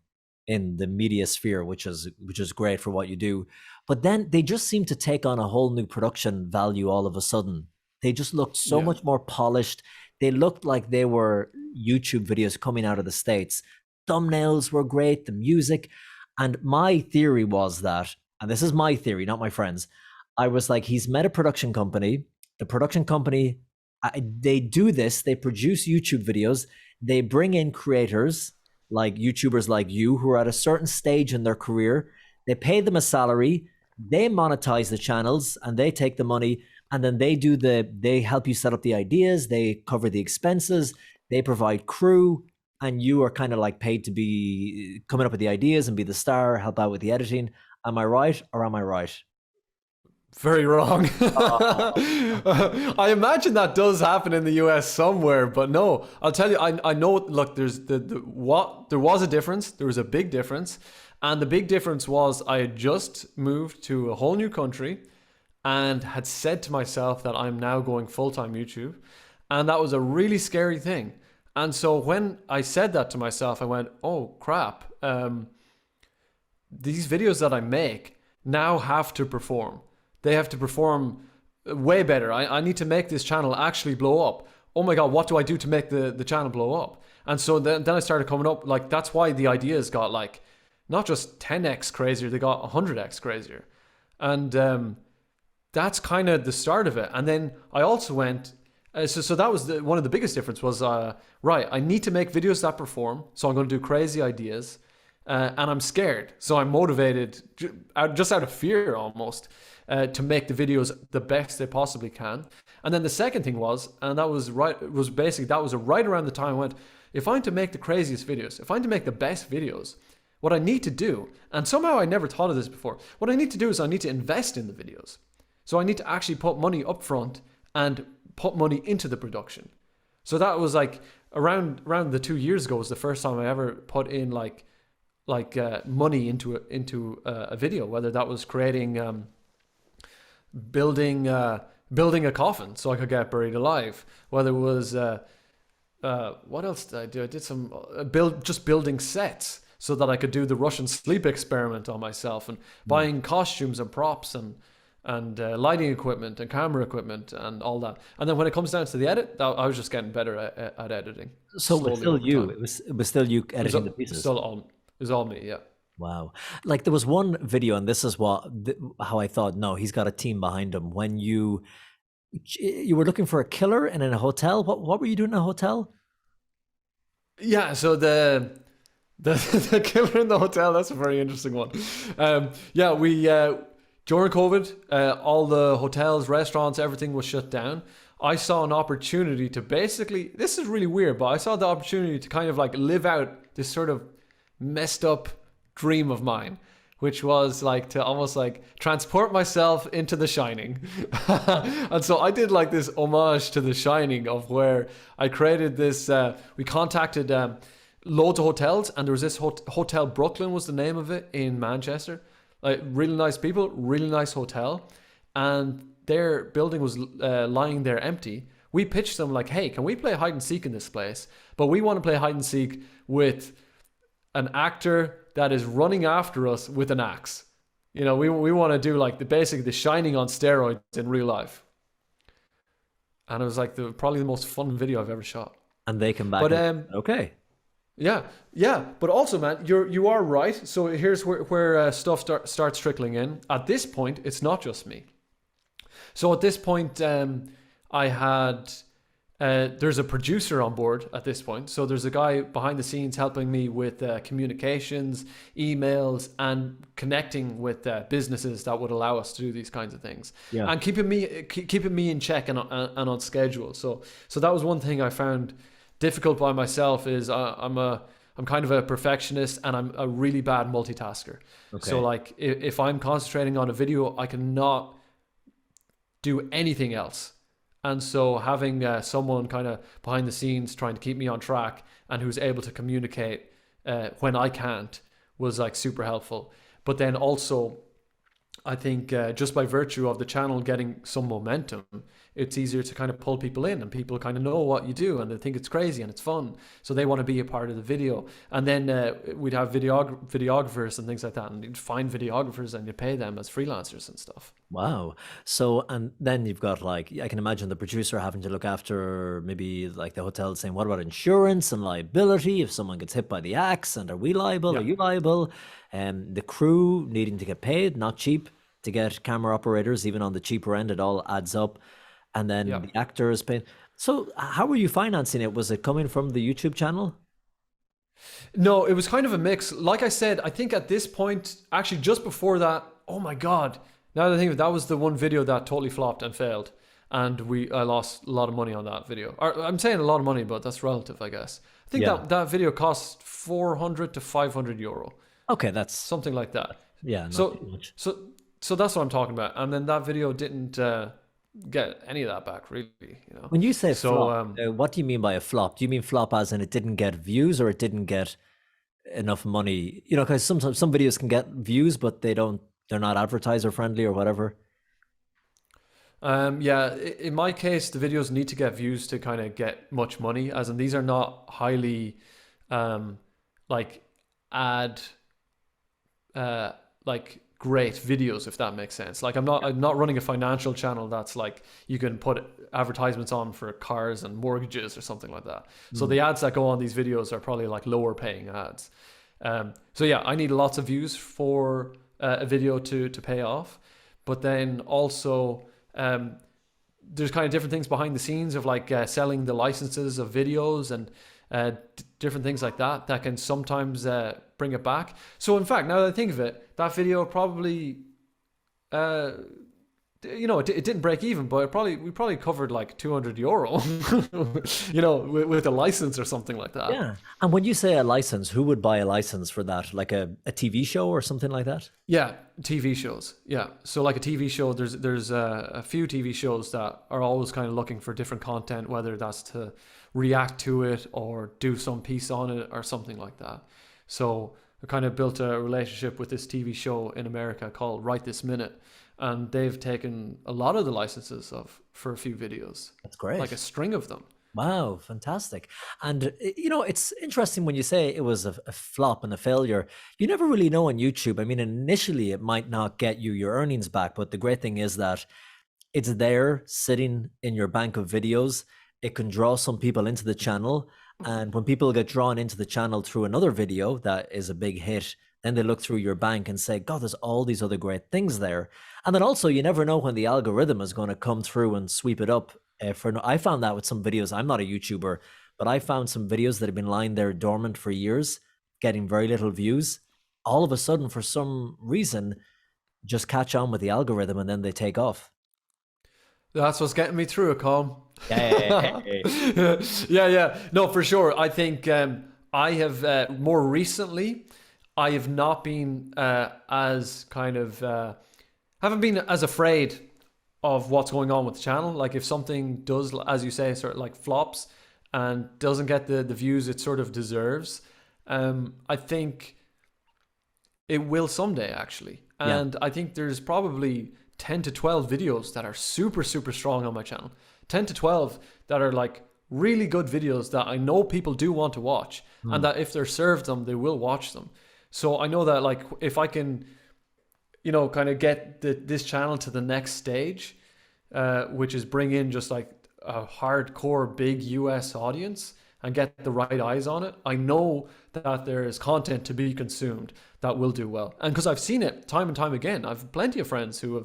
in the media sphere, which is great for what you do. But then they just seem to take on a whole new production value all of a sudden. They just looked so much more polished. they looked like they were YouTube videos coming out of the States. Thumbnails were great, the music. And my theory was that, and this is my theory, not my friends, I was like, he's met a production company. The production company, they do this, they produce YouTube videos, they bring in creators like YouTubers like you who are at a certain stage in their career. They pay them a salary, they monetize the channels, and they take the money, and then they help you set up the ideas, they cover the expenses, they provide crew, and you are kind of like paid to be coming up with the ideas and be the star, help out with the editing. Am I right or am I right? Very wrong. Oh. I imagine that does happen in the US somewhere, but no. I'll tell you, I know. Look, there's there was a difference. There was a big difference, and the big difference was I had just moved to a whole new country, and had said to myself that I'm now going full-time YouTube, and that was a really scary thing. And so when I said that to myself, I went, "Oh crap! These videos that I make now have to perform." They have to perform way better. I need to make this channel actually blow up. Oh my God, what do I do to make the channel blow up? And so then I started coming up, like, that's why the ideas got like, not just 10x crazier, they got 100x crazier. And that's kind of the start of it. And then I also went, so that was one of the biggest difference was, right, I need to make videos that perform. So I'm going to do crazy ideas. And I'm scared. So I'm motivated just out of fear almost. To make the videos the best they possibly can. And then the second thing was, and that was right around the time I went, if I'm to make the craziest videos, if I'm to make the best videos, what I need to do, and somehow I never thought of this before, what I need to do is I need to invest in the videos. So I need to actually put money up front and put money into the production. So that was like around the 2 years ago was the first time I ever put in like money into a video, whether that was creating building a coffin so I could get buried alive, whether it was what else did I do? I did some building sets so that I could do the Russian sleep experiment on myself, and buying costumes and props and lighting equipment and camera equipment and all that. And then when it comes down to the edit, I was just getting better at editing. So it was still you. It was still you editing the pieces. It was all me, yeah. Wow. Like there was one video, and this is how I thought, no, he's got a team behind him. When you were looking for a killer in a hotel. What were you doing in a hotel? Yeah, so the killer in the hotel, that's a very interesting one. Yeah, we during COVID, all the hotels, restaurants, everything was shut down. I saw an opportunity to basically, this is really weird, but I saw the opportunity to kind of like live out this sort of messed up dream of mine, which was like to almost like transport myself into The Shining. And so I did like this homage to The Shining, of where I created this, we contacted loads of hotels, and there was this Hotel Brooklyn was the name of it in Manchester. Like really nice people, really nice hotel, and their building was lying there empty. We pitched them like, hey, can we play hide and seek in this place? But we want to play hide and seek with an actor that is running after us with an axe. You know, we want to do like The Shining on steroids in real life. And it was like probably the most fun video I've ever shot. And they come back. But okay. Yeah. But also, man, you are right. So here's where stuff starts trickling in. At this point, it's not just me. So at this point, I had. There's a producer on board at this point. So there's a guy behind the scenes helping me with communications, emails, and connecting with businesses that would allow us to do these kinds of things. Yeah. And keeping me in check and on schedule. So that was one thing I found difficult by myself is I'm kind of a perfectionist, and I'm a really bad multitasker. Okay. So like if I'm concentrating on a video, I cannot do anything else. And so having someone kind of behind the scenes trying to keep me on track and who's able to communicate when I can't was like super helpful. But then also I think just by virtue of the channel getting some momentum, it's easier to kind of pull people in, and people kind of know what you do and they think it's crazy and it's fun. So they want to be a part of the video. And then we'd have videographers and things like that. And you'd find videographers and you pay them as freelancers and stuff. Wow. So, and then you've got like, I can imagine the producer having to look after maybe like the hotel saying, what about insurance and liability if someone gets hit by the axe? And are we liable? Are Yeah. you liable? The crew needing to get paid, not cheap to get camera operators, even on the cheaper end, it all adds up. And then Yeah. the actors paying. So, how were you financing it? Was it coming from the YouTube channel? No, it was kind of a mix. Like I said, I think at this point, actually just before that, oh my God. Now that I think of it, that was the one video that totally flopped and failed. And I lost a lot of money on that video. Or, I'm saying a lot of money, but that's relative, I guess. I think Yeah. that video cost 400 to 500 euro, Okay, that's, something like that. yeah, not too So, much. so, so that's what I'm talking about. And then that video didn't get any of that back, really. When you say So, flop, what do you mean by a flop? Do you mean flop as in it didn't get views or it didn't get enough money? You know, because sometimes some videos can get views, but they're not advertiser friendly or whatever. yeah, in my case, the videos need to get views to kind of get much money, as in these are not highly like ad like great videos, if that makes sense. Like I'm not running a financial channel that's like you can put advertisements on for cars and mortgages or something like that. So the ads that go on these videos are probably like lower paying ads. So yeah, I need lots of views for a video to pay off, but then also there's kind of different things behind the scenes of like selling the licenses of videos and different things like that that can sometimes bring it back. So in fact, now that I think of it, that video probably it didn't break even, but we probably covered like 200 euro, with a license or something like that. Yeah. And when you say a license, who would buy a license for that? Like a TV show or something like that? Yeah, TV shows. Yeah, so like a TV show, there's a few TV shows that are always kind of looking for different content, whether that's to react to it or do some piece on it or something like that. So I kind of built a relationship with this TV show in America called Right This Minute, and they've taken a lot of the licenses for a few videos, That's great. like a string of them. Wow, fantastic. And it's interesting when you say it was a flop and a failure. You never really know on YouTube. I mean, initially it might not get you your earnings back, but the great thing is that it's there sitting in your bank of videos. It can draw some people into the channel. And when people get drawn into the channel through another video that is a big hit, then they look through your bank and say, God, there's all these other great things there. And then also, you never know when the algorithm is going to come through and sweep it up. I found that with some videos. I'm not a YouTuber, but I found some videos that have been lying there dormant for years, getting very little views. All of a sudden, for some reason, just catch on with the algorithm and then they take off. That's what's getting me through it, Colm. Hey. Yeah. No, for sure. I think I have more recently, I have not been as kind of haven't been as afraid of what's going on with the channel. Like if something does, as you say, sort of like flops and doesn't get the views it sort of deserves, I think it will someday actually. And I think there's probably 10 to 12 videos that are super, super strong on my channel. 10 to 12 that are like really good videos that I know people do want to watch, and that if they're served them, they will watch them. So I know that like if I can, kind of get this channel to the next stage, which is bring in just like a hardcore big US audience and get the right eyes on it, I know that there is content to be consumed that will do well. And because I've seen it time and time again, I've plenty of friends who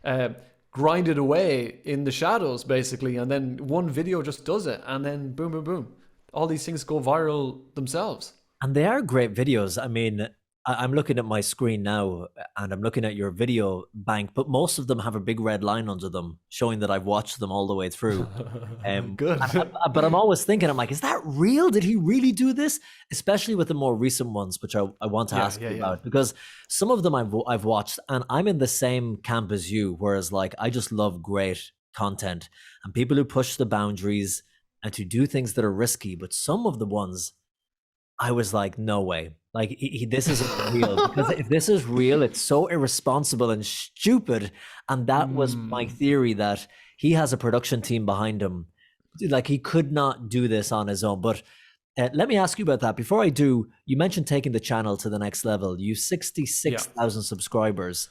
have grinded away in the shadows basically, and then one video just does it, and then boom, boom, boom. All these things go viral themselves. And they are great videos. I mean, I'm looking at my screen now and I'm looking at your video bank, but most of them have a big red line under them showing that I've watched them all the way through. Good. But I'm always thinking, I'm like, is that real? Did he really do this? Especially with the more recent ones, which I want to ask you about, because some of them I've watched and I'm in the same camp as you, whereas like I just love great content and people who push the boundaries and to do things that are risky. But some of the ones I was like, no way. Like, this isn't real. Because if this is real, it's so irresponsible and stupid. And that was my Mm, theory, that he has a production team behind him. Like, he could not do this on his own. But let me ask you about that. Before I do, you mentioned taking the channel to the next level. You yeah, 66,000 subscribers.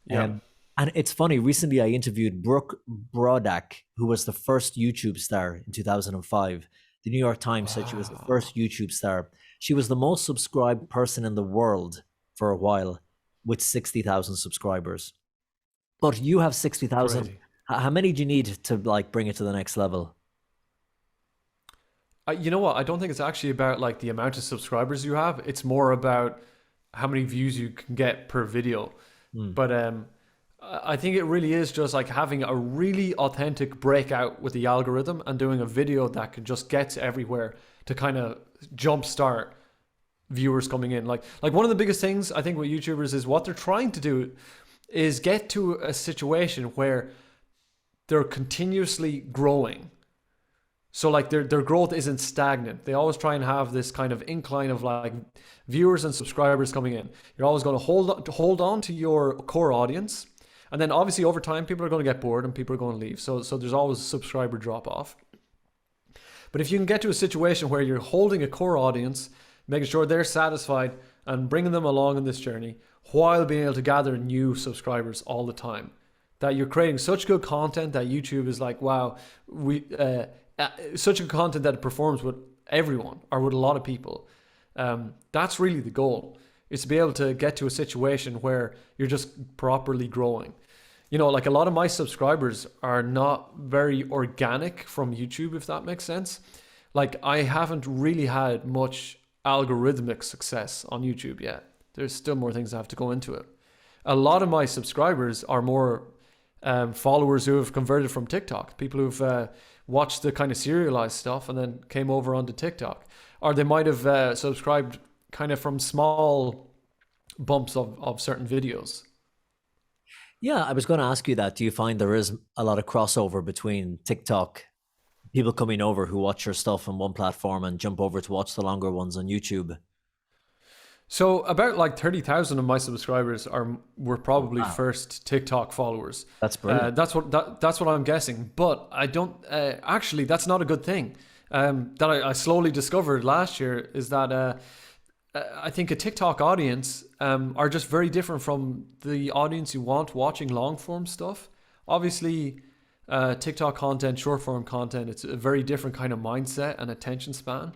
yeah. Um, and it's funny, recently I interviewed Brooke Brodak, who was the first YouTube star in 2005. The New York Times said she was the Wow, first YouTube star. She was the most subscribed person in the world for a while, with 60,000 subscribers. But you have 60,000. crazy. How many do you need to like bring it to the next level? You know what? I don't think it's actually about like the amount of subscribers you have. It's more about how many views you can get per video. Hmm. But I think it really is just like having a really authentic breakout with the algorithm and doing a video that can just get everywhere to kind of jumpstart viewers coming in. Like one of the biggest things I think with YouTubers is what they're trying to do is get to a situation where they're continuously growing. So like their growth isn't stagnant. They always try and have this kind of incline of like viewers and subscribers coming in. You're always going to hold on to your core audience, and then obviously over time people are going to get bored and people are going to leave. So there's always a subscriber drop off. But if you can get to a situation where you're holding a core audience, making sure they're satisfied and bringing them along in this journey while being able to gather new subscribers all the time, that you're creating such good content that YouTube is like, wow, we such good content that it performs with everyone or with a lot of people. That's really the goal. Is to be able to get to a situation where you're just properly growing. You know, like a lot of my subscribers are not very organic from YouTube, if that makes sense. Like I haven't really had much algorithmic success on YouTube yet. There's still more things that have to go into it. A lot of my subscribers are more followers who have converted from TikTok, people who've watched the kind of serialized stuff and then came over onto TikTok, or they might have subscribed kind of from small bumps of certain videos. Yeah, I was going to ask you that. Do you find there is a lot of crossover between TikTok, people coming over who watch your stuff on one platform and jump over to watch the longer ones on YouTube? So about like 30,000 of my subscribers were probably Wow, first TikTok followers. that's brilliant. That's what I'm guessing. But I don't actually. That's not a good thing. That I slowly discovered last year is that I think a TikTok audience are just very different from the audience you want watching long form stuff. Obviously, TikTok content, short form content, it's a very different kind of mindset and attention span.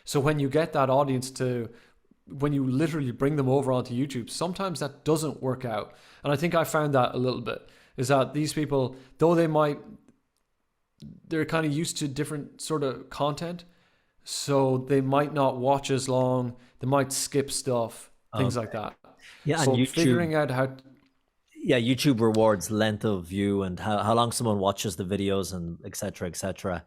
So when you get that audience to when you literally bring them over onto YouTube, sometimes that doesn't work out. And I think I found that a little bit is that these people, though they're kind of used to different sort of content, so they might not watch as long, they might skip stuff, things Okay. like that. Yeah, and So YouTube, figuring out how, yeah, YouTube rewards length of view and how long someone watches the videos and et cetera, et cetera.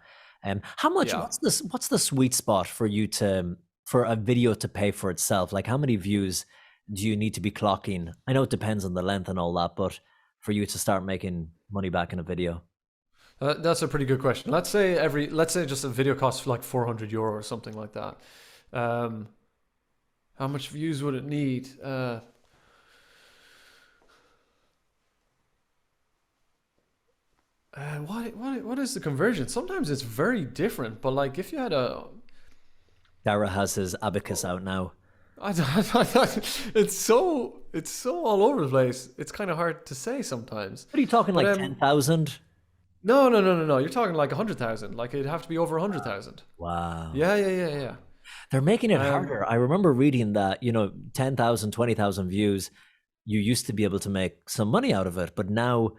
How much, yeah. what's the sweet spot for you to, for a video to pay for itself? Like how many views do you need to be clocking? I know it depends on the length and all that, but for you to start making money back in a video. That's a pretty good question. Let's say just a video costs like 400 euro or something like that. Um, how much views would it need? What is the conversion? Sometimes it's very different, but like if you had a, Dara has his abacus out now. it's so all over the place. It's kind of hard to say sometimes. What are you talking, But like 10,000? no. You're talking like 100,000. Like it'd have to be over 100,000. Wow. Yeah. They're making it Um, harder. I remember reading that, 10,000, 20,000 views, you used to be able to make some money out of it, but now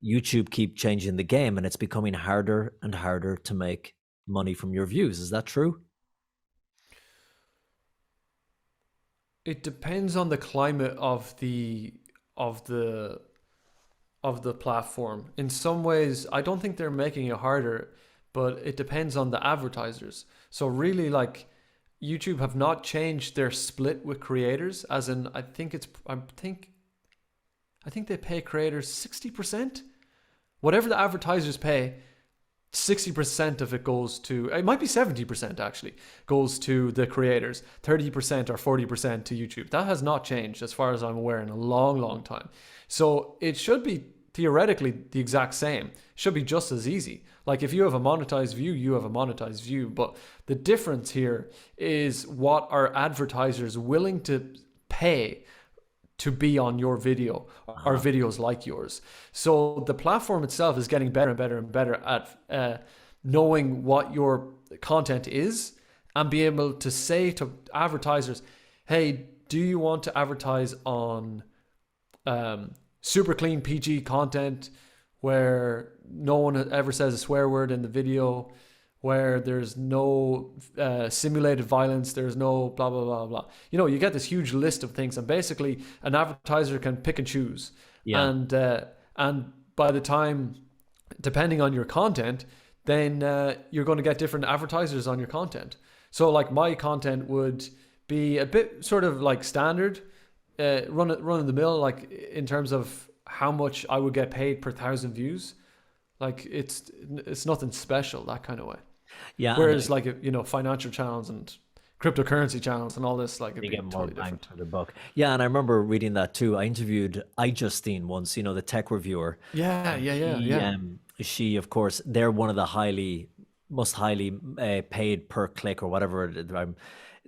YouTube keep changing the game and it's becoming harder and harder to make money from your views. Is that true? it depends on the climate of the of the platform. In some ways, I don't think they're making it harder, but it depends on the advertisers. So really, like YouTube have not changed their split with creators, as in I think they pay creators 60%. Whatever the advertisers pay, 60% of it goes to, it might be 70% actually, goes to the creators, 30% or 40% to YouTube. That has not changed as far as I'm aware in a long, long time. So it should be theoretically the exact same. It should be just as easy. Like if you have a monetized view, you have a monetized view. But the difference here is what are advertisers willing to pay to be on your video or videos like yours. So the platform itself is getting better and better and better at knowing what your content is and be able to say to advertisers, hey, do you want to advertise on super clean PG content where no one ever says a swear word in the video, where there's no simulated violence, there's no blah, blah, blah, blah. You know, you get this huge list of things, and basically an advertiser can pick and choose. Yeah. And by the time, depending on your content, then you're going to get different advertisers on your content. So like my content would be a bit sort of like standard, run of the mill, like in terms of how much I would get paid per 1,000 views. Like it's nothing special, that kind of way. Yeah. Whereas like, you know, financial channels and cryptocurrency channels and all this, like, it'd be totally different. For the buck. Yeah, and I remember reading that too. I interviewed iJustine once, you know, the tech reviewer. Yeah. She, of course, they're one of the most highly paid per click or whatever,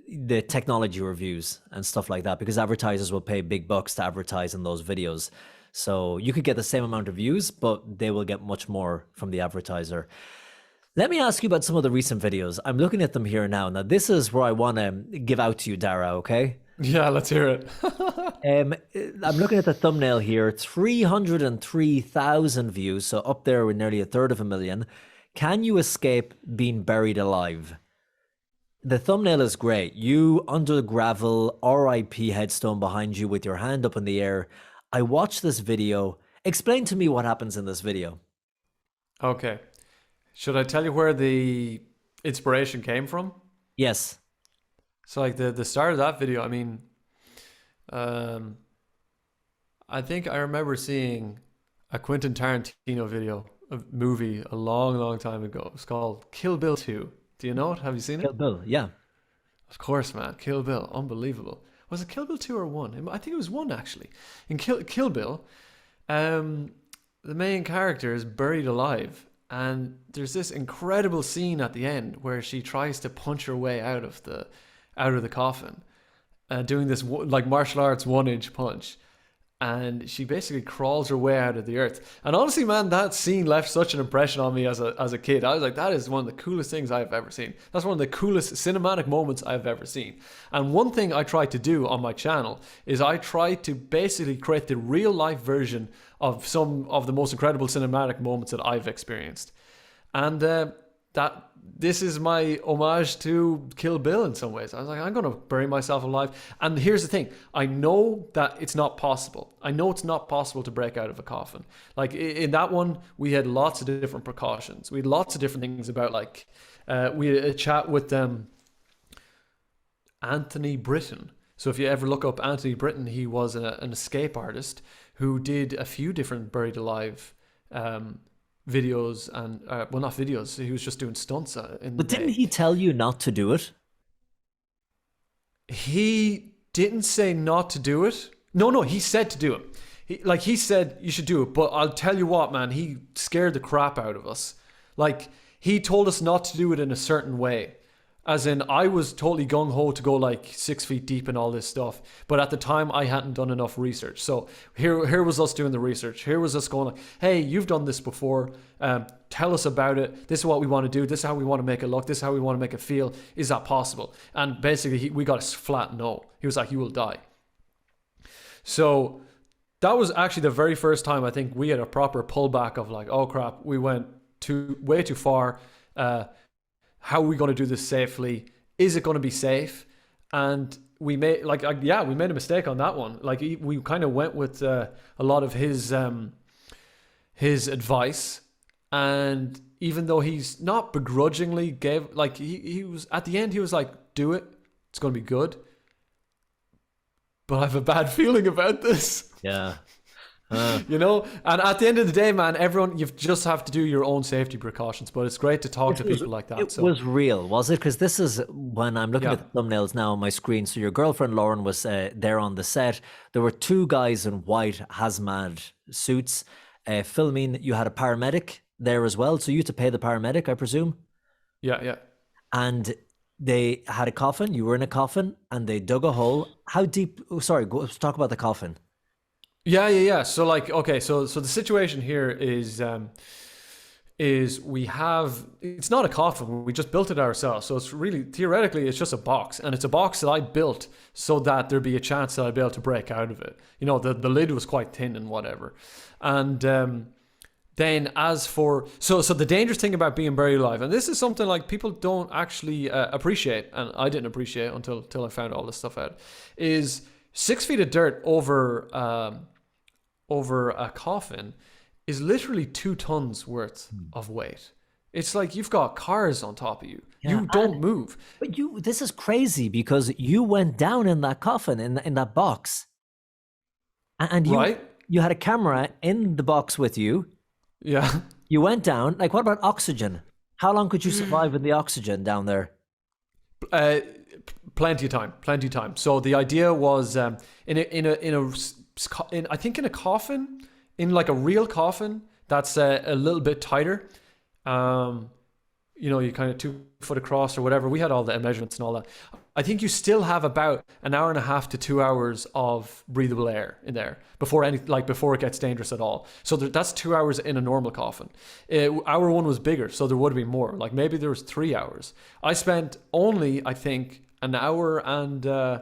the technology reviews and stuff like that, because advertisers will pay big bucks to advertise in those videos. So you could get the same amount of views, but they will get much more from the advertiser. Let me ask you about some of the recent videos. I'm looking at them here now. Now, this is where I want to give out to you, Dara, okay? Yeah, let's hear it. I'm looking at the thumbnail here. 303,000 views, so up there with nearly 1/3 Can you escape being buried alive? The thumbnail is great. You under the gravel, RIP headstone behind you with your hand up in the air. I watched this video. Explain to me what happens in this video. Okay. Should I tell you where the inspiration came from? Yes. So like the start of that video, I mean, I think I remember seeing a Quentin Tarantino video, a movie a long, long time ago. It's called Kill Bill 2. Do you know it? Have you seen it? Kill Bill, yeah. Of course, man. Kill Bill. Unbelievable. Was it Kill Bill 2 or 1? I think it was 1, actually. In Kill Bill, the main character is buried alive. And there's this incredible scene at the end where she tries to punch her way out of the coffin, doing this like martial arts 1-inch punch, and she basically crawls her way out of the earth. And honestly, man, that scene left such an impression on me as a kid. I was like, that is one of the coolest things I've ever seen. That's one of the coolest cinematic moments I've ever seen. And one thing I try to do on my channel is I try to basically create the real life version of some of the most incredible cinematic moments that I've experienced. And this is my homage to Kill Bill in some ways. I was like, I'm going to bury myself alive. And here's the thing. I know that it's not possible. I know it's not possible to break out of a coffin. Like in that one, we had lots of different precautions. We had lots of different things about, like, we had a chat with Anthony Britton. So if you ever look up Anthony Britton, he was an escape artist who did a few different buried alive videos, and well, not videos, he was just doing stunts but didn't he tell you not to do it? He didn't say not to do it. No, he said to do it. He said you should do it, but I'll tell you what, man, he scared the crap out of us. Like, he told us not to do it in a certain way. As in, I was totally gung-ho to go like 6 feet deep and all this stuff. But at the time, I hadn't done enough research. So here was us doing the research. Here was us going like, hey, you've done this before. Tell us about it. This is what we want to do. This is how we want to make it look. This is how we want to make it feel. Is that possible? And basically, we got a flat no. He was like, you will die. So that was actually the very first time I think we had a proper pullback of like, oh crap, we went way too far. How are we going to do this safely? Is it going to be safe? And we made we made a mistake on that one. Like we kind of went with a lot of his advice, and even though he's not begrudgingly gave, like he was at the end, he was like, do it, it's going to be good. But I have a bad feeling about this. Yeah. You know, and at the end of the day, man, everyone, you just have to do your own safety precautions. But it's great to talk to people like that. It was real, was it? Because this is when I'm looking Yeah. at the thumbnails now on my screen. So your girlfriend Lauren was there on the set. There were two guys in white hazmat suits filming. You had a paramedic there as well. So you had to pay the paramedic, I presume. Yeah. And they had a coffin. You were in a coffin, and they dug a hole. How deep? Oh, sorry, let's talk about the coffin. Yeah. So like, okay, so the situation here is we have, it's not a coffin, we just built it ourselves. So it's really, theoretically, it's just a box, and it's a box that I built so that there'd be a chance that I'd be able to break out of it. You know, the lid was quite thin and whatever. And then as for, so the dangerous thing about being buried alive, and this is something like people don't actually appreciate, and I didn't appreciate until I found all this stuff out, is 6 feet of dirt over a coffin is literally 2 tons worth of weight. It's like you've got cars on top of you. Yeah, You don't move. But this is crazy because you went down in that coffin, in that box. And Right? you had a camera in the box with you. Yeah. You went down. Like, what about oxygen? How long could you survive with the oxygen down there? Plenty of time. So the idea was I think in a coffin, in like a real coffin that's a little bit tighter. You know, you kind of 2 foot across or whatever. We had all the measurements and all that. I think you still have about an hour and a half to 2 hours of breathable air in there before it gets dangerous at all. So that's 2 hours in a normal coffin. Hour one was bigger, so there would have been more. Like maybe there was 3 hours. I spent only, I think, an hour and I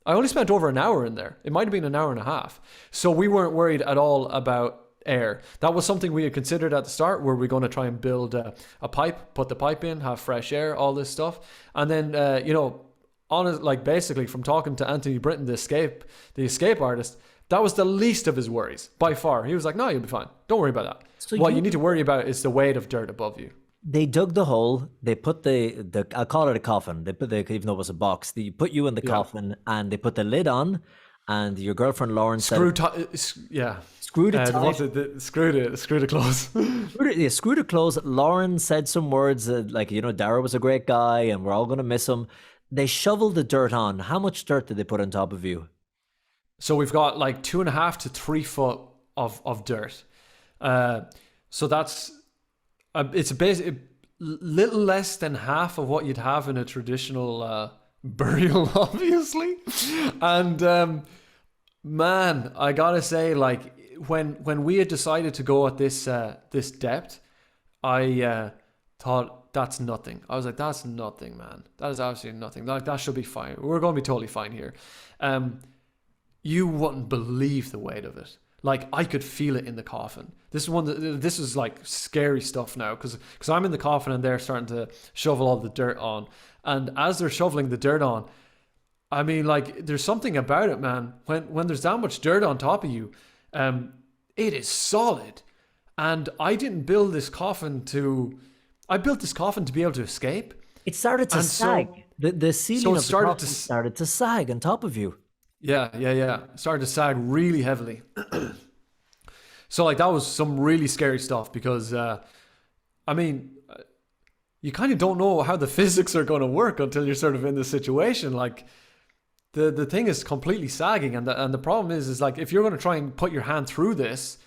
only spent over an hour in there. It might have been an hour and a half. So we weren't worried at all about air. That was something we had considered at the start. Were we going to try and build a pipe, put the pipe in, have fresh air, all this stuff, and then basically from talking to Anthony Britton, the escape artist, that was the least of his worries by far. He was like, "No, you'll be fine. Don't worry about that. So what you need to worry about is the weight of dirt above you." They dug the hole. They put the I'll call it a coffin. They put even though it was a box. They put you in the coffin, and they put the lid on. And your girlfriend Lauren screwed it tight. Screwed it close. Screwed it close. Lauren said some words like, Dara was a great guy, and we're all going to miss him. They shoveled the dirt on. How much dirt did they put on top of you? So we've got like 2.5 to 3 foot of dirt. So that's it's a little less than half of what you'd have in a traditional burial, obviously. And man, I gotta say, like when we had decided to go at this depth, I thought that's nothing. I was like, that's nothing, man. That is absolutely nothing. Like that should be fine. We're going to be totally fine here. You wouldn't believe the weight of it. Like I could feel it in the coffin. This is like scary stuff now because I'm in the coffin and they're starting to shovel all the dirt on. And as they're shoveling the dirt on, I mean, like there's something about it, man. When there's that much dirt on top of you, it is solid. And I didn't build this coffin I built this coffin to be able to escape. It started to sag. The ceiling of the coffin started to sag on top of you. Yeah. It started to sag really heavily. So like that was some really scary stuff because, I mean, you kind of don't know how the physics are going to work until you're sort of in this situation. Like the thing is completely sagging, and the problem is like if you're going to try and put your hand through this,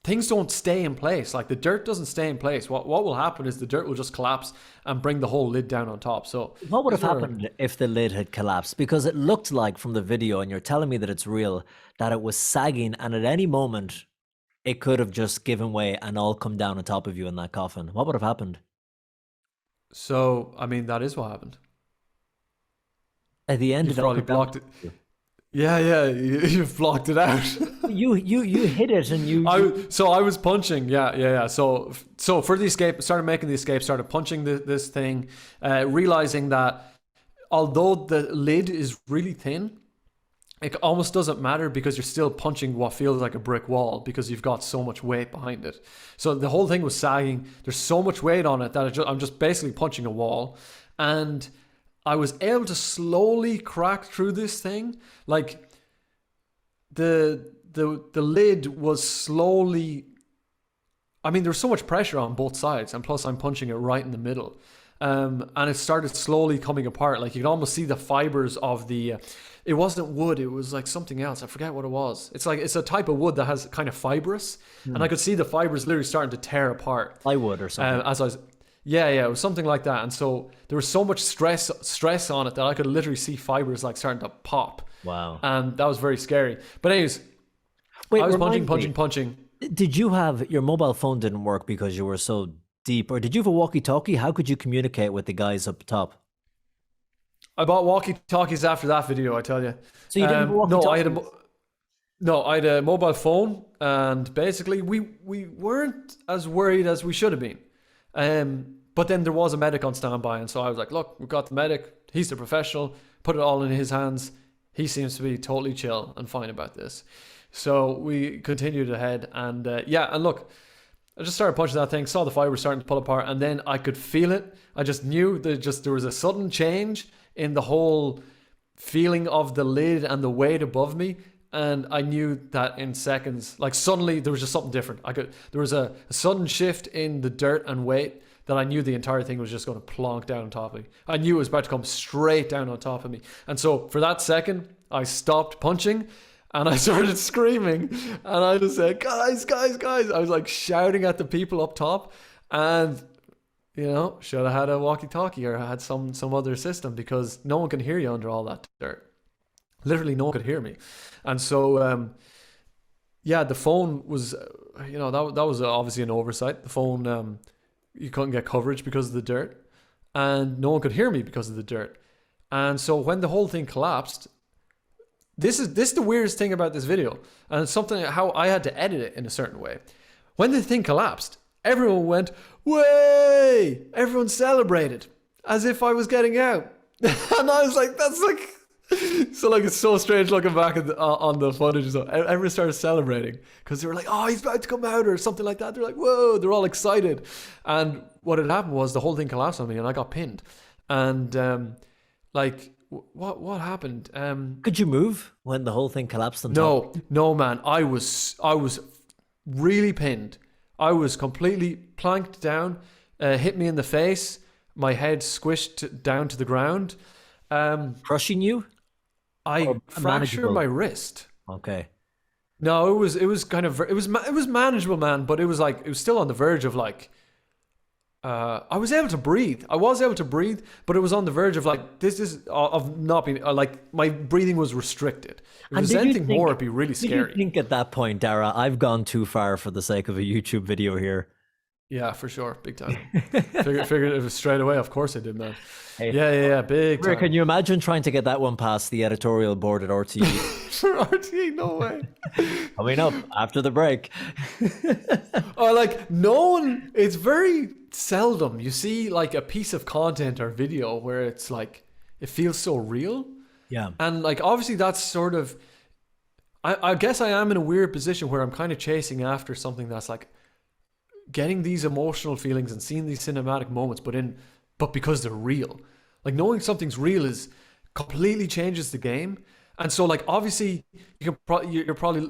things don't stay in place. Like the dirt doesn't stay in place. What will happen is the dirt will just collapse and bring the whole lid down on top. So what would have happened if the lid had collapsed? Because it looked like from the video, and you're telling me that it's real, that it was sagging, and at any moment it could have just given way and all come down on top of you in that coffin. What would have happened? So I mean, that is what happened. At the end, you've probably blocked it. Yeah, you've blocked it out. you hit it, and I was punching. Yeah. So for the escape, started making the escape. Started punching this thing, realizing that although the lid is really thin, it almost doesn't matter because you're still punching what feels like a brick wall because you've got so much weight behind it. So the whole thing was sagging. There's so much weight on it that I'm just basically punching a wall, and I was able to slowly crack through this thing. Like the lid was slowly. I mean, there was so much pressure on both sides, and plus I'm punching it right in the middle. And it started slowly coming apart. Like you could almost see the fibers of the. It wasn't wood. It was like something else. I forget what it was. It's a type of wood that has kind of fibrous, and I could see the fibers literally starting to tear apart. Plywood or something. As I was, yeah, it was something like that. And so there was so much stress on it that I could literally see fibers like starting to pop. Wow. And that was very scary. But anyways, Wait, I was remind me, punching. did you have your mobile phone didn't work because you were so deep, or did you have a walkie-talkie? How could you communicate with the guys up top? I bought walkie-talkies after that video, I tell you. So you didn't have a walkie-talkie? I had a mobile phone, and basically we weren't as worried as we should have been. But then there was a medic on standby, and so I was like, look, we've got the medic. He's the professional. Put it all in his hands. He seems to be totally chill and fine about this. So we continued ahead, and and look, I just started punching that thing, saw the fiber starting to pull apart, and then I could feel it. I just knew that there was a sudden change in the whole feeling of the lid and the weight above me, and I knew that in seconds, like suddenly there was just something different. There was a sudden shift in the dirt and weight that I knew the entire thing was just going to plonk down on top of me. I knew it was about to come straight down on top of me, and so for that second, I stopped punching. And I started screaming, and I just said, guys. I was like shouting at the people up top, and should have had a walkie-talkie or had some other system, because no one can hear you under all that dirt. Literally no one could hear me. And so, the phone was, that was obviously an oversight. The phone, you couldn't get coverage because of the dirt, and no one could hear me because of the dirt. And so when the whole thing collapsed, This is the weirdest thing about this video, and it's something how I had to edit it in a certain way. When the thing collapsed, everyone went, "Way!" Everyone celebrated as if I was getting out, and I was like, "That's like." So like it's so strange looking back at on the footage. So everyone started celebrating because they were like, "Oh, he's about to come out," or something like that. They're like, "Whoa!" They're all excited, and what had happened was the whole thing collapsed on me, and I got pinned, and What happened? Could you move when the whole thing collapsed on top? No, man. I was really pinned. I was completely planked down. Hit me in the face. My head squished down to the ground. Crushing you? I fractured my wrist. Okay. No, it was kind of it was manageable, man. But it was still on the verge of like. I was able to breathe. But it was on the verge of like of not being like my breathing was restricted. If there's anything more, it'd be really scary. Did you think at that point, Dara, I've gone too far for the sake of a YouTube video here? Yeah, for sure, big time. Figured it was straight away. Of course I did, man. Hey, Yeah, big time. Can you imagine trying to get that one past the editorial board at RTE? For RTE, no way. Coming up after the break. Or like no one. It's very seldom you see like a piece of content or video where it's like it feels so real. Yeah. And like obviously that's sort of. I guess I am in a weird position where I'm kind of chasing after something that's like. Getting these emotional feelings and seeing these cinematic moments, but because they're real, like knowing something's real is completely changes the game. And so, like obviously, you're probably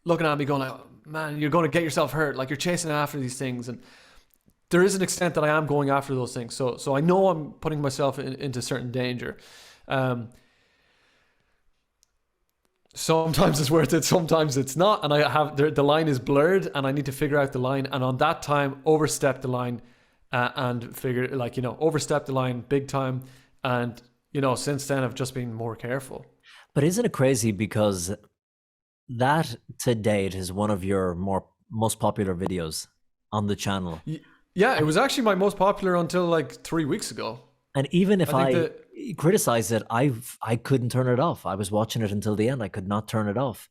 looking at me going, like, "Man, you're going to get yourself hurt." Like you're chasing after these things, and there is an extent that I am going after those things. So I know I'm putting myself into certain danger. Sometimes it's worth it, sometimes it's not, and I have the line is blurred, and I need to figure out the line. And on that time, overstep the line, and figure overstep the line big time. And since then, I've just been more careful. But isn't it crazy because that to date is one of your most popular videos on the channel? Yeah, it was actually my most popular until like 3 weeks ago. And even if I criticize it, I couldn't turn it off. I was watching it until the end. I could not turn it off.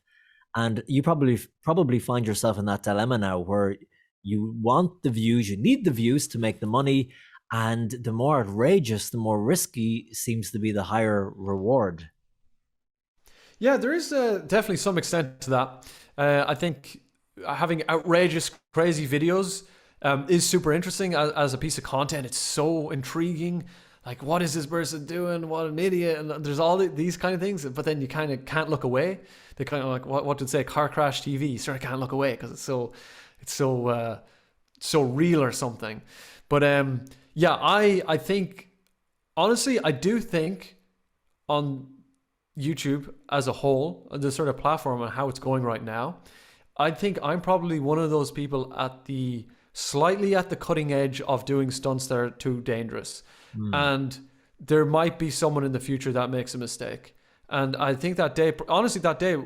And you probably find yourself in that dilemma now where you want the views, you need the views to make the money, and the more outrageous, the more risky seems to be the higher reward. Yeah, there is definitely some extent to that. I think having outrageous, crazy videos is super interesting as a piece of content. It's so intriguing. like, what is this person doing? What an idiot. And there's all these kind of things, but then you kind of can't look away. They kind of like, what did it say? Car crash TV. You sort of can't look away because it's so real or something. But yeah, I think, honestly, I do think on YouTube as a whole, the sort of platform and how it's going right now, I think I'm probably one of those people slightly at the cutting edge of doing stunts that are too dangerous. And there might be someone in the future that makes a mistake. And I think that day, honestly,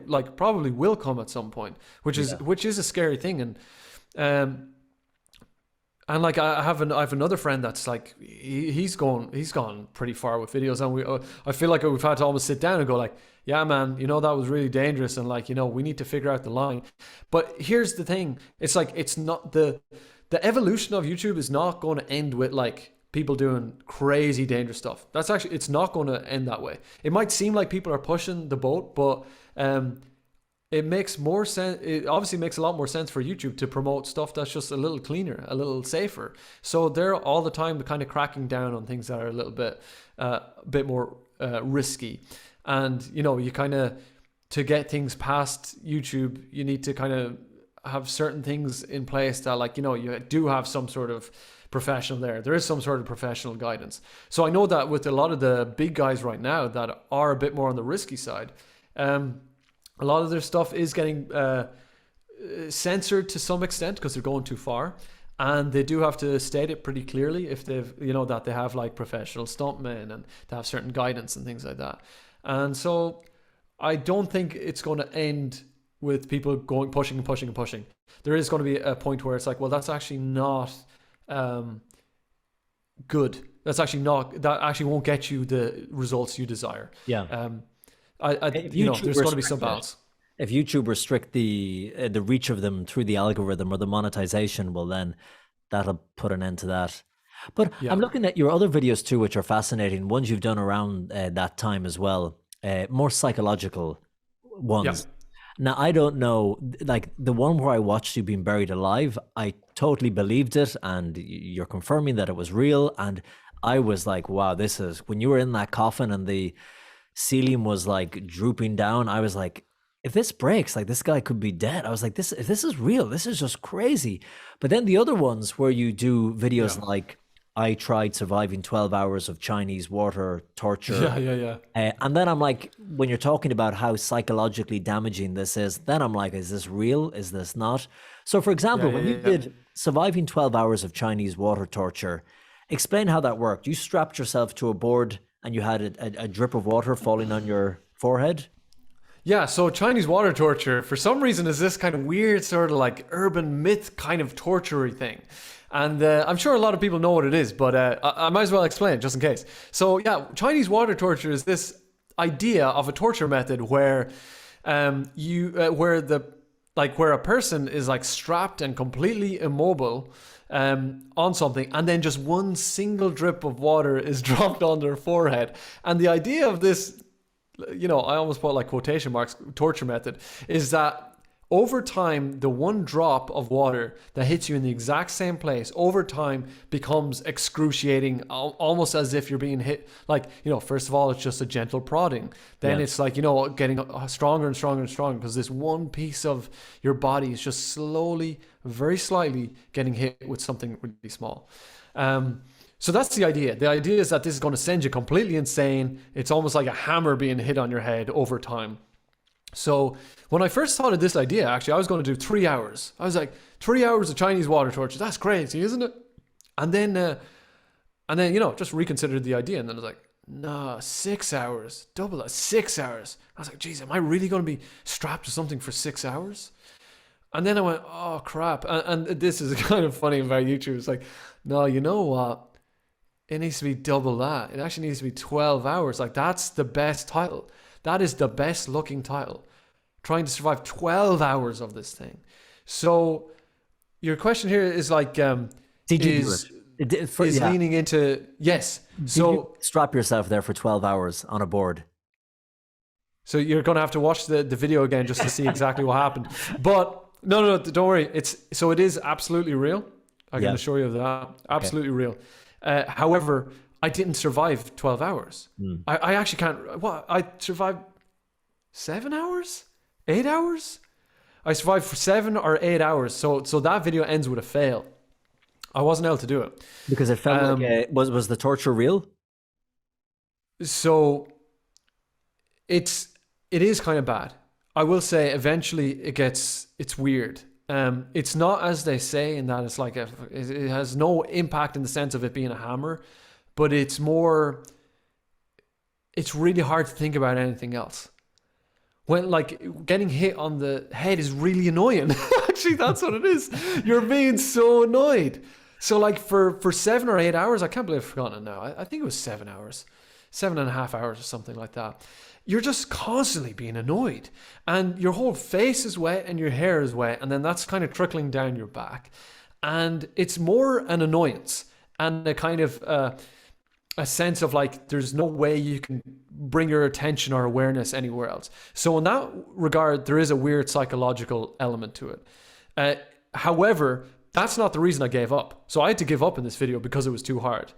like probably will come at some point, which is a scary thing. And like I have another friend that's like he's gone pretty far with videos, and I feel like we've had to almost sit down and go like, yeah man, you know, that was really dangerous, and like, you know, we need to figure out the line. But here's the thing, it's like, it's not the evolution of YouTube is not going to end with like people doing crazy dangerous stuff. It's not going to end that way. It might seem like people are pushing the boat, but it makes more sense. It obviously makes a lot more sense for YouTube to promote stuff that's just a little cleaner, a little safer. So they're all the time kind of cracking down on things that are a little bit more risky. And, you know, you kind of, to get things past YouTube, you need to kind of have certain things in place that, like, you know, you do have some sort of professional there. There is some sort of professional guidance. So I know that with a lot of the big guys right now that are a bit more on the risky side, a lot of their stuff is getting censored to some extent because they're going too far, and they do have to state it pretty clearly if they've, you know, that they have like professional stuntmen and they have certain guidance and things like that. And so I don't think it's going to end with people pushing. There is going to be a point where it's like, well, that's actually not good. That actually won't get you the results you desire. Yeah. You know, there's going to be some balance. If YouTube restrict the reach of them through the algorithm or the monetization, well, then that'll put an end to that. But yeah. I'm looking at your other videos too, which are fascinating. Ones you've done around that time as well, more psychological ones. Yeah. Now, I don't know, like the one where I watched you being buried alive, I totally believed it, and you're confirming that it was real. And I was like, wow, this is, when you were in that coffin and the ceiling was like drooping down, I was like, if this breaks, like this guy could be dead. I was like, if this is real, this is just crazy. But then the other ones where you do videos like, I tried surviving 12 hours of Chinese water torture. And then I'm like, when you're talking about how psychologically damaging this is, then I'm like, is this real? Is this not? So for example, when you did surviving 12 hours of Chinese water torture, explain how that worked. You strapped yourself to a board and you had a drip of water falling on your forehead? Yeah, so Chinese water torture, for some reason, is this kind of weird sort of like urban myth kind of torture-y thing. And I'm sure a lot of people know what it is, but I might as well explain it just in case. So yeah, Chinese water torture is this idea of a torture method where where a person is like strapped and completely immobile on something, and then just one single drip of water is dropped on their forehead. And the idea of this, you know, I almost put like quotation marks, torture method, is that over time, the one drop of water that hits you in the exact same place over time becomes excruciating, almost as if you're being hit. Like, you know, first of all, it's just a gentle prodding. Then it's like, you know, getting stronger and stronger and stronger, because this one piece of your body is just slowly, very slightly getting hit with something really small. So that's the idea. The idea is that this is going to send you completely insane. It's almost like a hammer being hit on your head over time. So when I first thought of this idea, actually, I was going to do 3 hours. I was like, 3 hours of Chinese water torture. That's crazy, isn't it? And then, you know, just reconsidered the idea. And then I was like, nah, 6 hours, double that, 6 hours. I was like, geez, am I really going to be strapped to something for 6 hours? And then I went, oh, crap. And this is kind of funny about YouTube. It's like, no, you know what? It needs to be double that. It actually needs to be 12 hours. Like, that's the best title. That is the best looking title. Trying to survive 12 hours of this thing. So your question here is like, did you do it? Is leaning into, yes. Did you strap yourself there for 12 hours on a board? So you're going to have to watch the video again just to see exactly what happened. But no, don't worry. It is absolutely real. I can assure you of that. Absolutely real. However, I didn't survive 12 hours. I actually can't. What? I survived 7 hours? 8 hours? I survived for 7 or 8 hours. So that video ends with a fail. I wasn't able to do it. Because it felt like, was the torture real? So it is kind of bad. I will say eventually it's weird. It's not as they say in that it's like it has no impact in the sense of it being a hammer, but it's really hard to think about anything else. When like getting hit on the head is really annoying. Actually, that's what it is. You're being so annoyed. So like for 7 or 8 hours, I can't believe I've forgotten it now. I think it was 7 hours, 7.5 hours or something like that. You're just constantly being annoyed and your whole face is wet and your hair is wet. And then that's kind of trickling down your back. And it's more an annoyance and a kind of a sense of like, there's no way you can bring your attention or awareness anywhere else. So in that regard, there is a weird psychological element to it. However, that's not the reason I gave up. So I had to give up in this video because it was too hard.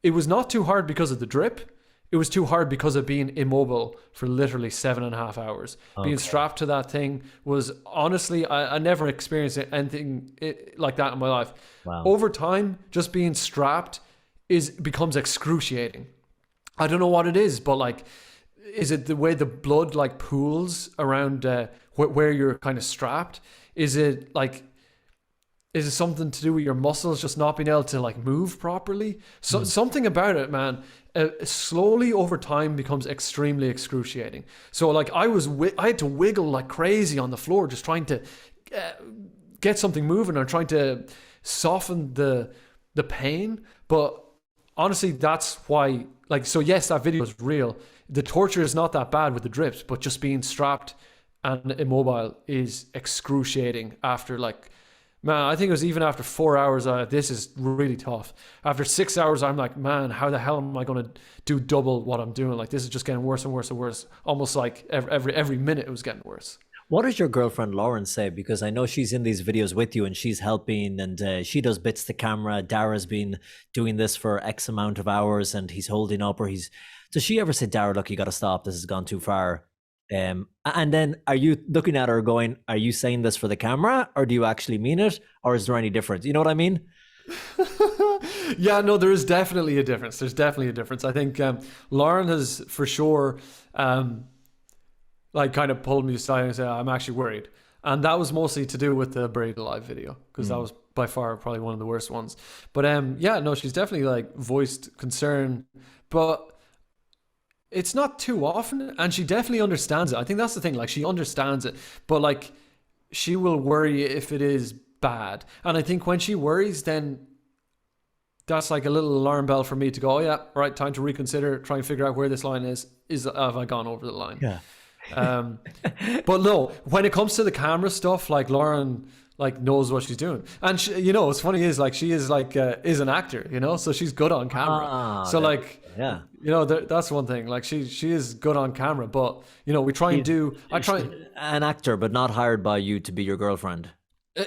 It was not too hard because of the drip. It was too hard because of being immobile for literally 7.5 hours. Okay. Being strapped to that thing was honestly, I never experienced anything like that in my life. Wow. Over time, just being strapped becomes excruciating. I don't know what it is, but like, is it the way the blood like pools around where you're kind of strapped? Is it something to do with your muscles just not being able to like move properly? So something about it, man, slowly over time becomes extremely excruciating. So like I had to wiggle like crazy on the floor, just trying to get something moving or trying to soften the pain. But honestly, that's why, like, so yes, that video is real. The torture is not that bad with the drips, but just being strapped and immobile is excruciating after like, man, I think it was even after 4 hours, this is really tough. After 6 hours, I'm like, man, how the hell am I going to do double what I'm doing? Like, this is just getting worse and worse and worse. Almost like every minute it was getting worse. What does your girlfriend Lauren say? Because I know she's in these videos with you and she's helping and she does bits to camera. Dara's been doing this for X amount of hours and he's holding up or does she ever say, Dara, look, you got to stop. This has gone too far. And then are you looking at her going, are you saying this for the camera or do you actually mean it? Or is there any difference? You know what I mean? Yeah, no, there is definitely a difference. There's definitely a difference. I think Lauren has for sure like kind of pulled me aside and said, I'm actually worried. And that was mostly to do with the Buried Alive video because that was by far probably one of the worst ones. But yeah, no, she's definitely like voiced concern, but it's not too often, and she definitely understands it. I think that's the thing, like she understands it, but like she will worry if it is bad. And I think when she worries, then that's like a little alarm bell for me to go, oh yeah, right, time to reconsider, try and figure out where this line is have I gone over the line? Yeah. But no, when it comes to the camera stuff, like Lauren like knows what she's doing, and she, you know, what's funny is like she is like is an actor, you know, so she's good on camera. So like, yeah, you know, that's one thing. Like she is good on camera, but you know, we try and do. I try an actor, but not hired by you to be your girlfriend.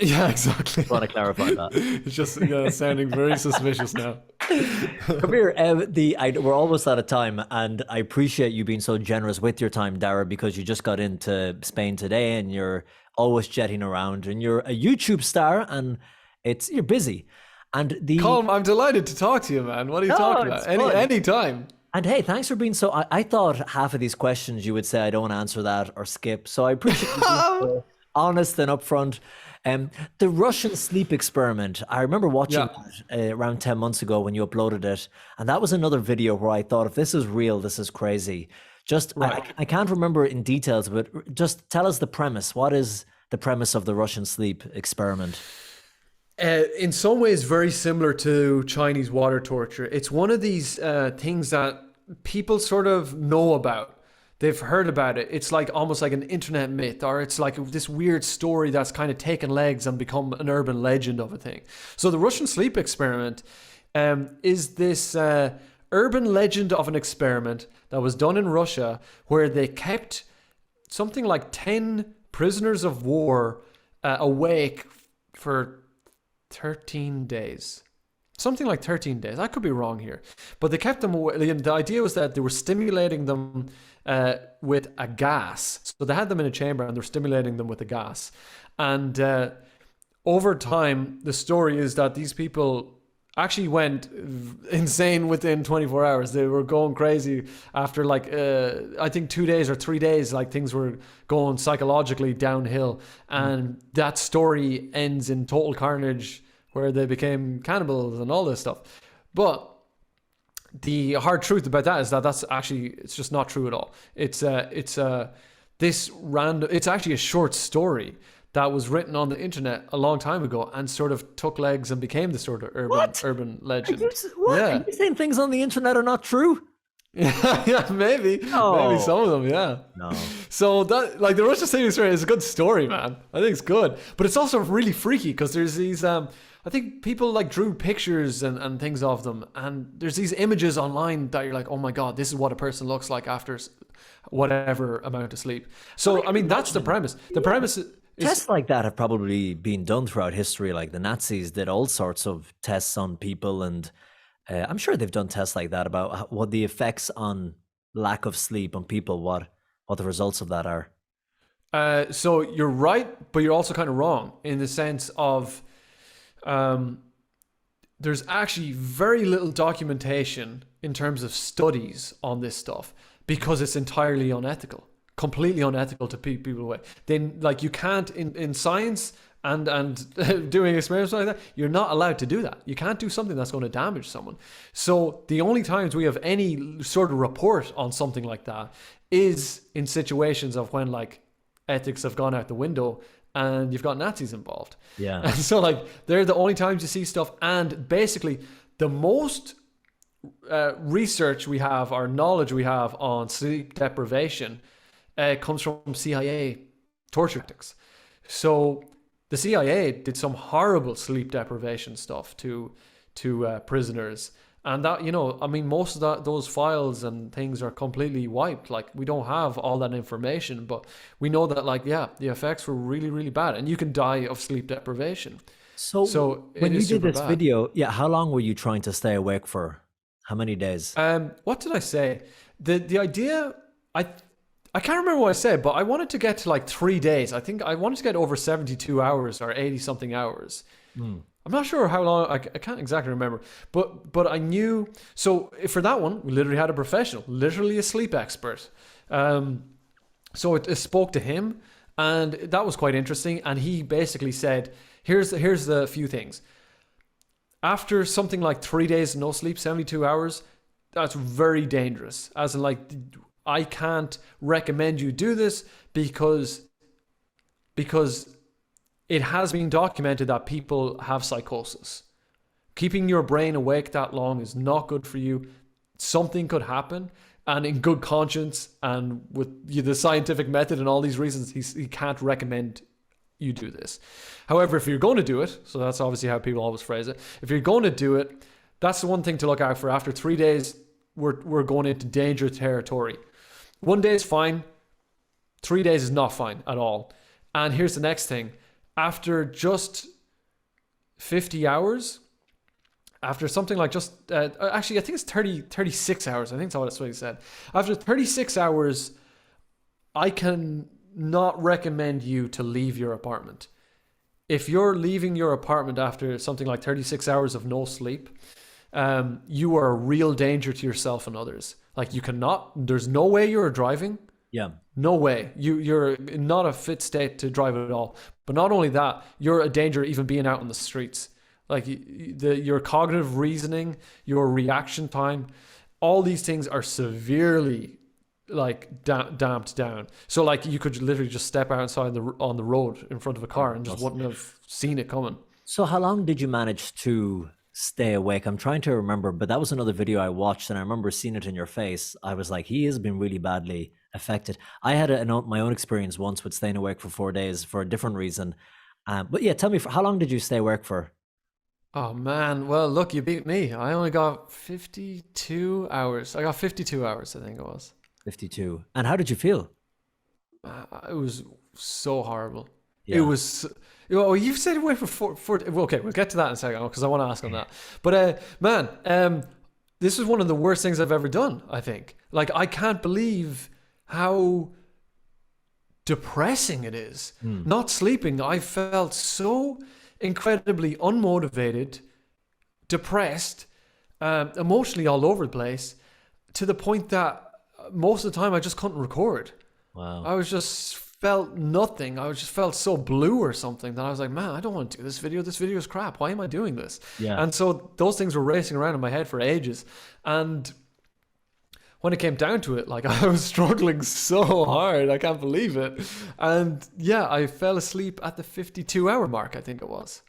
Yeah, exactly. I want to clarify that. It's just sounding very suspicious now. Come here. We're almost out of time, and I appreciate you being so generous with your time, Dara, because you just got into Spain today, and you're always jetting around, and you're a YouTube star, and you're busy. And Colm, I'm delighted to talk to you, man. What are you talking about? Any time. And hey, thanks for being so. I thought half of these questions you would say I don't want to answer that or skip, so I appreciate you being so honest and upfront. The Russian sleep experiment, I remember watching that around 10 months ago when you uploaded it. And that was another video where I thought, if this is real, this is crazy. Just, right. I can't remember it in details, but just tell us the premise. What is the premise of the Russian sleep experiment? In some ways, very similar to Chinese water torture. It's one of these things that people sort of know about. They've heard about it. It's like almost like an internet myth, or it's like this weird story that's kind of taken legs and become an urban legend of a thing. So the Russian sleep experiment is this urban legend of an experiment that was done in Russia where they kept something like 10 prisoners of war awake for 13 days. something like 13 days. I could be wrong here, but they kept them away. The idea was that they were stimulating them with a gas. So they had them in a chamber and they're stimulating them with a gas. And over time, the story is that these people actually went insane within 24 hours. They were going crazy after like, I think 2 days or 3 days, like things were going psychologically downhill. And that story ends in total carnage where they became cannibals and all this stuff. But the hard truth about that is that that's actually, it's just not true at all. It's actually a short story that was written on the internet a long time ago and sort of took legs and became the sort of urban legend. Are you saying things on the internet are not true? Yeah, maybe. No. Maybe some of them, yeah. No. So that, like, the Russian saving story is a good story, man. I think it's good. But it's also really freaky because there's these, I think people like drew pictures and things of them. And there's these images online that you're like, oh my God, this is what a person looks like after whatever amount of sleep. So, I mean, that's the premise. The premise is... Tests like that have probably been done throughout history. Like the Nazis did all sorts of tests on people, and I'm sure they've done tests like that about what the effects on lack of sleep on people, what the results of that are. So you're right, but you're also kind of wrong in the sense of there's actually very little documentation in terms of studies on this stuff because it's entirely unethical. Completely unethical to people away. Then, like, you can't in science and doing experiments like that, you're not allowed to do that. You can't do something that's going to damage someone. So the only times we have any sort of report on something like that is in situations of when like ethics have gone out the window and you've got Nazis involved. Yeah. And so like they're the only times you see stuff. And basically the most research we have or knowledge we have on sleep deprivation comes from CIA torture tactics. So the CIA did some horrible sleep deprivation stuff to prisoners, and that, you know, I mean, most of those files and things are completely wiped. Like, we don't have all that information, but we know that, like, yeah, the effects were really, really bad, and you can die of sleep deprivation. So when you did this video, how long were you trying to stay awake for? How many days? What did I say? The idea, I can't remember what I said, but I wanted to get to like 3 days. I think I wanted to get over 72 hours or 80 something hours. I'm not sure how long, I can't exactly remember, but I knew. So for that one, we literally had a professional, literally a sleep expert. So it spoke to him, and that was quite interesting. And he basically said, here's the few things. After something like 3 days no sleep, 72 hours, that's very dangerous. As in, like, I can't recommend you do this because it has been documented that people have psychosis. Keeping your brain awake that long is not good for you. Something could happen, and in good conscience and with the scientific method and all these reasons, he can't recommend you do this. However, if you're going to do it, so that's obviously how people always phrase it. If you're going to do it, that's the one thing to look out for. After 3 days, we're going into danger territory. 1 day is fine. 3 days is not fine at all. And here's the next thing. After just 50 hours, after something like just, actually, I think it's 36 hours. I think that's what he said. After 36 hours, I can not recommend you to leave your apartment. If you're leaving your apartment after something like 36 hours of no sleep, you are a real danger to yourself and others. Like, you cannot, there's no way you're driving. Yeah. No way. You're not a fit state to drive at all. But not only that, you're a danger even being out on the streets. Like, your cognitive reasoning, your reaction time, all these things are severely, like, damped down. So, like, you could literally just step outside on the road in front of a car and just wouldn't have seen it coming. So how long did you manage to stay awake? I'm trying to remember, but that was another video I watched, and I remember seeing it in your face. I was like, he has been really badly affected. I had my own experience once with staying awake for 4 days for a different reason. But yeah, tell me, how long did you stay awake for? Oh man, well look, you beat me. I only got 52 hours. I got 52 hours, I think it was. 52. And how did you feel? It was so horrible. Yeah. Oh, you've stayed away for well, okay, we'll get to that in a second because I want to ask on that. But man, this is one of the worst things I've ever done. I think. Like, I can't believe how depressing it is. Not sleeping. I felt so incredibly unmotivated, depressed, emotionally all over the place, to the point that most of the time I just couldn't record. Wow. I was just felt nothing. I just felt so blue or something that I was like, man, I don't want to do this video. This video is crap. Why am I doing this? Yeah. And so those things were racing around in my head for ages. And when it came down to it, like, I was struggling so hard. I can't believe it. And yeah, I fell asleep at the 52-hour mark, I think it was.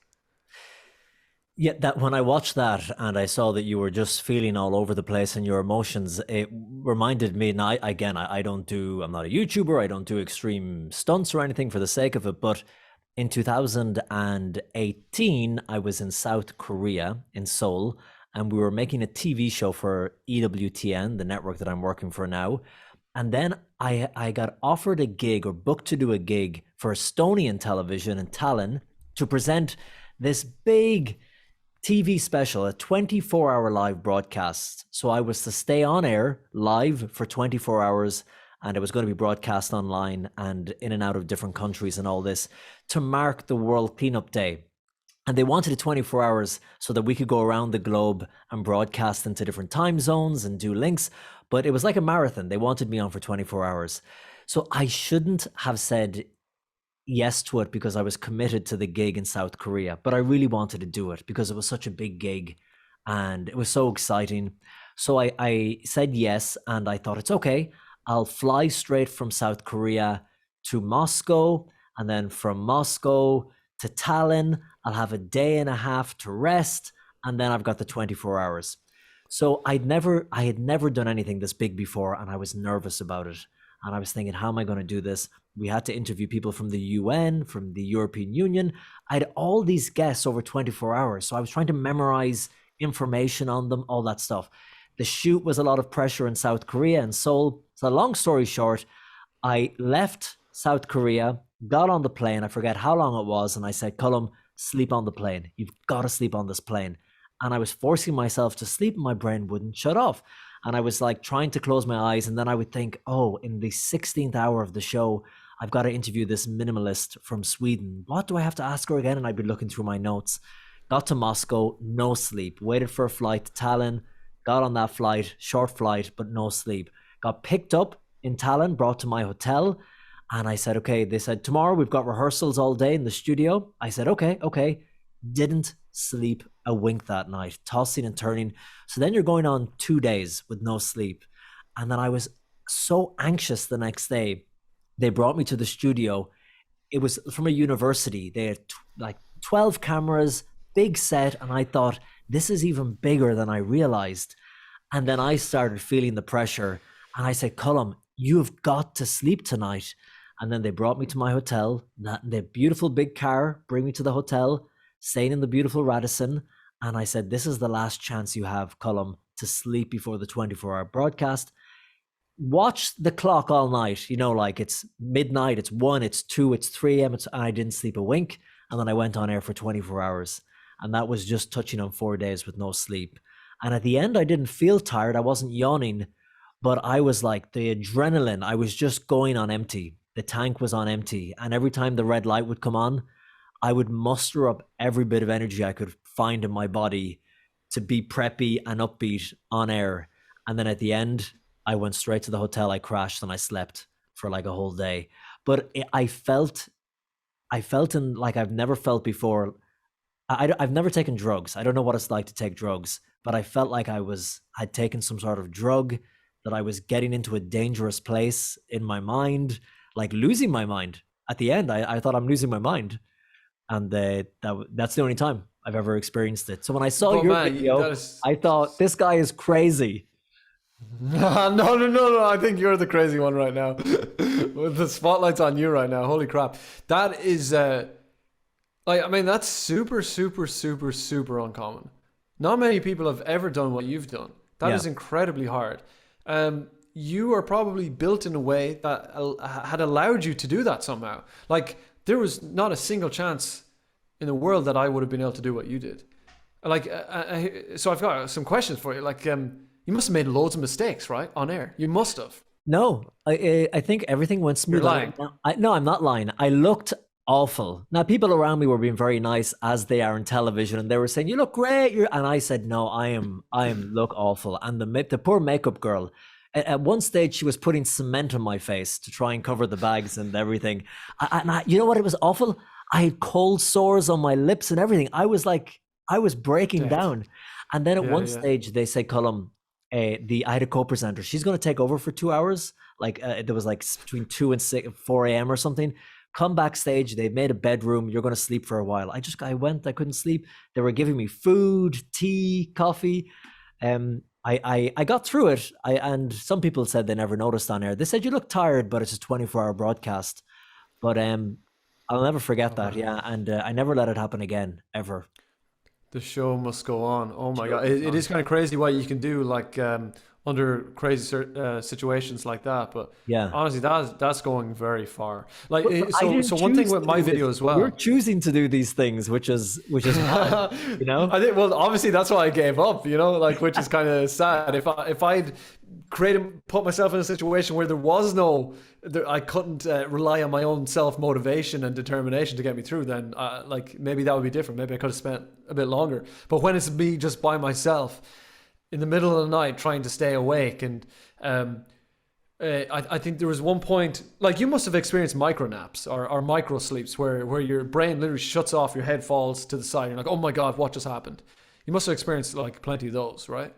Yeah, that when I watched that and I saw that you were just feeling all over the place in your emotions, it reminded me. And I'm not a YouTuber. I don't do extreme stunts or anything for the sake of it. But in 2018, I was in South Korea, in Seoul, and we were making a TV show for EWTN, the network that I'm working for now. And then I got offered a gig, or booked to do a gig for Estonian television in Tallinn to present this big TV special, a 24-hour live broadcast. So I was to stay on air live for 24 hours, and it was going to be broadcast online and in and out of different countries and all this, to mark the World Cleanup Day. And they wanted it 24 hours so that we could go around the globe and broadcast into different time zones and do links. But it was like a marathon. They wanted me on for 24 hours. So I shouldn't have said yes to it because I was committed to the gig in South Korea, but I really wanted to do it because it was such a big gig and it was so exciting. So I said yes, and I thought, it's okay. I'll fly straight from South Korea to Moscow, and then from Moscow to Tallinn. I'll have a day and a half to rest, and then I've got the 24 hours. So I had never done anything this big before, and I was nervous about it. And I was thinking, how am I going to do this? We had to interview people from the UN, from the European Union. I had all these guests over 24 hours. So I was trying to memorize information on them, all that stuff. The shoot was a lot of pressure in South Korea and Seoul. So long story short, I left South Korea, got on the plane. I forget how long it was. And I said, Colm, sleep on the plane. You've got to sleep on this plane. And I was forcing myself to sleep, and my brain wouldn't shut off. And I was like trying to close my eyes, and then I would think, oh, in the 16th hour of the show, I've got to interview this minimalist from Sweden. What do I have to ask her again? And I'd be looking through my notes. Got to Moscow, no sleep. Waited for a flight to Tallinn, got on that flight, short flight, but no sleep. Got picked up in Tallinn, brought to my hotel, and I said, okay. They said, tomorrow we've got rehearsals all day in the studio. I said, okay. Didn't sleep a wink that night, tossing and turning. So then you're going on 2 days with no sleep. And then I was so anxious the next day. They brought me to the studio. It was from a university. They had like 12 cameras, big set. And I thought, this is even bigger than I realized. And then I started feeling the pressure. And I said, Colm, you've got to sleep tonight. And then they brought me to my hotel. The beautiful big car, bring me to the hotel, staying in the beautiful Radisson. And I said, this is the last chance you have, Colm, to sleep before the 24-hour broadcast. Watch the clock all night. You know, like it's midnight, it's 1, it's 2, it's 3 a.m. And I didn't sleep a wink. And then I went on air for 24 hours. And that was just touching on 4 days with no sleep. And at the end, I didn't feel tired. I wasn't yawning, but I was like, the adrenaline, I was just going on empty. The tank was on empty. And every time the red light would come on, I would muster up every bit of energy I could find in my body to be preppy and upbeat on air. And then at the end, I went straight to the hotel. I crashed and I slept for like a whole day. But I felt in like I've never felt before. I've never taken drugs. I don't know what it's like to take drugs, but I felt like I'd taken some sort of drug, that I was getting into a dangerous place in my mind, like losing my mind. At the end, I thought I'm losing my mind. And that's the only time I've ever experienced it. So when I saw your video, I thought, this guy is crazy. No. I think you're the crazy one right now. The spotlight's on you right now. Holy crap. That is, that's super, super, super, super uncommon. Not many people have ever done what you've done. That is incredibly hard. You are probably built in a way that had allowed you to do that somehow. Like, there was not a single chance in the world that I would have been able to do what you did. Like, so I've got some questions for you. Like, you must have made loads of mistakes, right, on air. You must have. No, I think everything went smooth. You're lying. No, I'm not lying. I looked awful. Now, people around me were being very nice, as they are in television, and they were saying, "You look great." And I said, "No, I am look awful." And the poor makeup girl, at one stage, she was putting cement on my face to try and cover the bags and everything. You know what? It was awful. I had cold sores on my lips and everything. I was breaking down. And then at one stage, they said, Colm, I had a co-presenter. She's going to take over for 2 hours. Like there was like between 2 and 4 a.m. or something. Come backstage. They made a bedroom. You're going to sleep for a while. I went. I couldn't sleep. They were giving me food, tea, coffee. I got through it. And some people said they never noticed on air. They said you look tired, but it's a 24-hour broadcast. But I'll never forget that. Yeah, and I never let it happen again ever. The show must go on. Oh my God. It is kind of crazy what you can do, like under crazy situations like that. But yeah, honestly, that's going very far. Like, so one thing with my video as well. You're choosing to do these things, which is fun, you know? I think, well, obviously that's why I gave up, you know, like, which is kind of sad. If I'd put myself in a situation where I couldn't rely on my own self-motivation and determination to get me through, then like maybe that would be different. Maybe I could have spent a bit longer. But when it's me just by myself in the middle of the night trying to stay awake, and I think there was one point, like, you must have experienced micro naps or micro sleeps where your brain literally shuts off, your head falls to the side, and you're like, oh my God, what just happened? You must have experienced like plenty of those, right?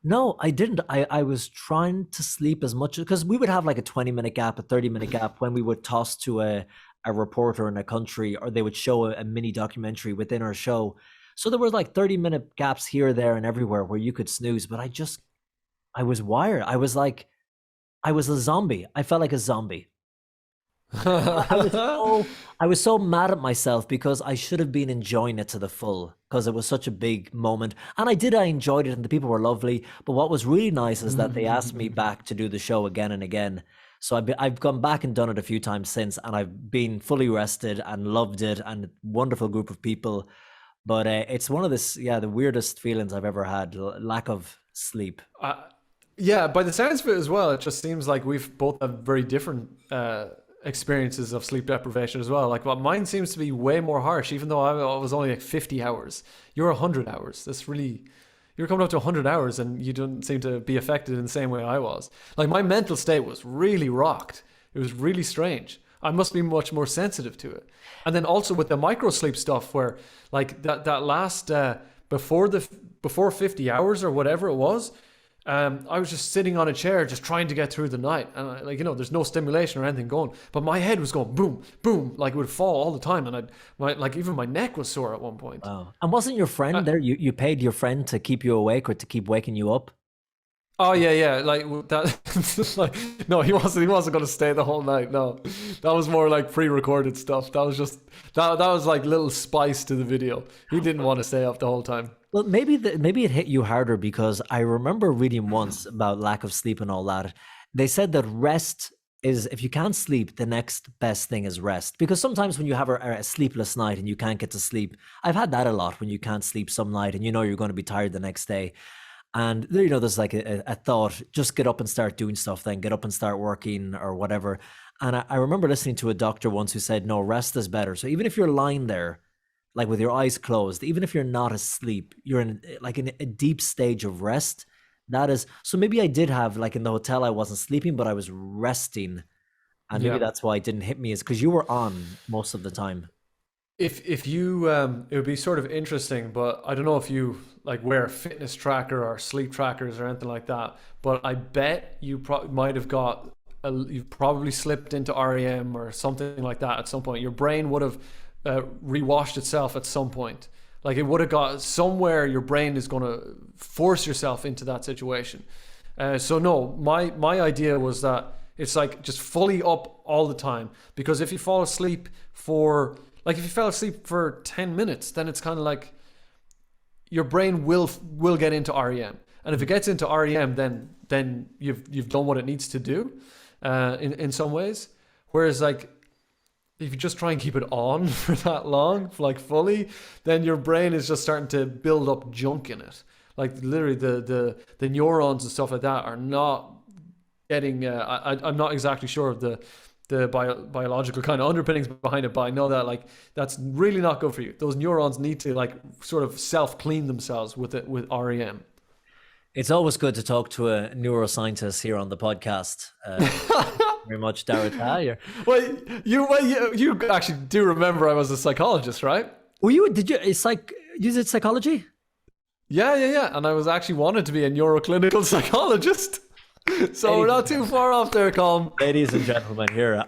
No, I didn't. I was trying to sleep as much, because we would have like a 20-minute gap, a 30-minute gap when we would toss to a reporter in a country, or they would show a mini documentary within our show. So there were like 30-minute gaps here, there, and everywhere where you could snooze. But I was wired. I was a zombie. I felt like a zombie. I was so mad at myself, because I should have been enjoying it to the full, because it was such a big moment. And I enjoyed it, and the people were lovely. But what was really nice is that they asked me back to do the show again and again. So I've gone back and done it a few times since, and I've been fully rested and loved it, and a wonderful group of people. But it's one of the weirdest feelings I've ever had, lack of sleep. Yeah, by the sounds of it as well, it just seems like we've both had very different experiences of sleep deprivation as well. Like, mine seems to be way more harsh, even though I was only like 50 hours. You're 100 hours. You're coming up to 100 hours, and you don't seem to be affected in the same way I was. Like, my mental state was really rocked. It was really strange. I must be much more sensitive to it. And then also with the micro sleep stuff, where like that last before 50 hours or whatever it was, I was just sitting on a chair just trying to get through the night, and there's no stimulation or anything going, but my head was going boom boom, like it would fall all the time, and even my neck was sore at one point. Wow. And wasn't your friend there? You paid your friend to keep you awake, or to keep waking you up? Oh yeah, like that. Like, no, he wasn't going to stay the whole night. No, that was more like pre-recorded stuff. That was just that was like little spice to the video. He didn't want to stay up the whole time. Well, maybe it hit you harder, because I remember reading once about lack of sleep and all that. They said that rest is, if you can't sleep, the next best thing is rest. Because sometimes when you have a sleepless night and you can't get to sleep, I've had that a lot, when you can't sleep some night and you're going to be tired the next day. And there's like a thought, just get up and start doing stuff, then get up and start working or whatever. And I remember listening to a doctor once who said, no, rest is better. So even if you're lying there, like with your eyes closed, even if you're not asleep, you're in a deep stage of rest. That is, so maybe I did have, like in the hotel, I wasn't sleeping, but I was resting. And maybe that's why it didn't hit me, is because you were on most of the time. If you it would be sort of interesting, but I don't know if you like wear a fitness tracker or sleep trackers or anything like that, but I bet you might have you've probably slipped into REM or something like that at some point. Your brain would have rewashed itself at some point. Like, it would have got somewhere, your brain is going to force yourself into that situation. So no, my idea was that it's like just fully up all the time, because if you fall asleep for 10 minutes, then it's kind of like your brain will get into REM, and if it gets into REM, then you've done what it needs to do in some ways. Whereas like if you just try and keep it on for that long, like fully, then your brain is just starting to build up junk in it. Like literally the neurons and stuff like that are not getting, I'm not exactly sure of the biological kind of underpinnings behind it, but I know that like that's really not good for you. Those neurons need to like sort of self-clean themselves with REM. It's always good to talk to a neuroscientist here on the podcast. Very much, Dara Tah. Well, you actually do remember I was a psychologist, right? Were you? Did you? It's like you did psychology? Yeah. And I was actually wanted to be a neuroclinical psychologist. So we're not too far off there, Colm. Ladies and gentlemen, here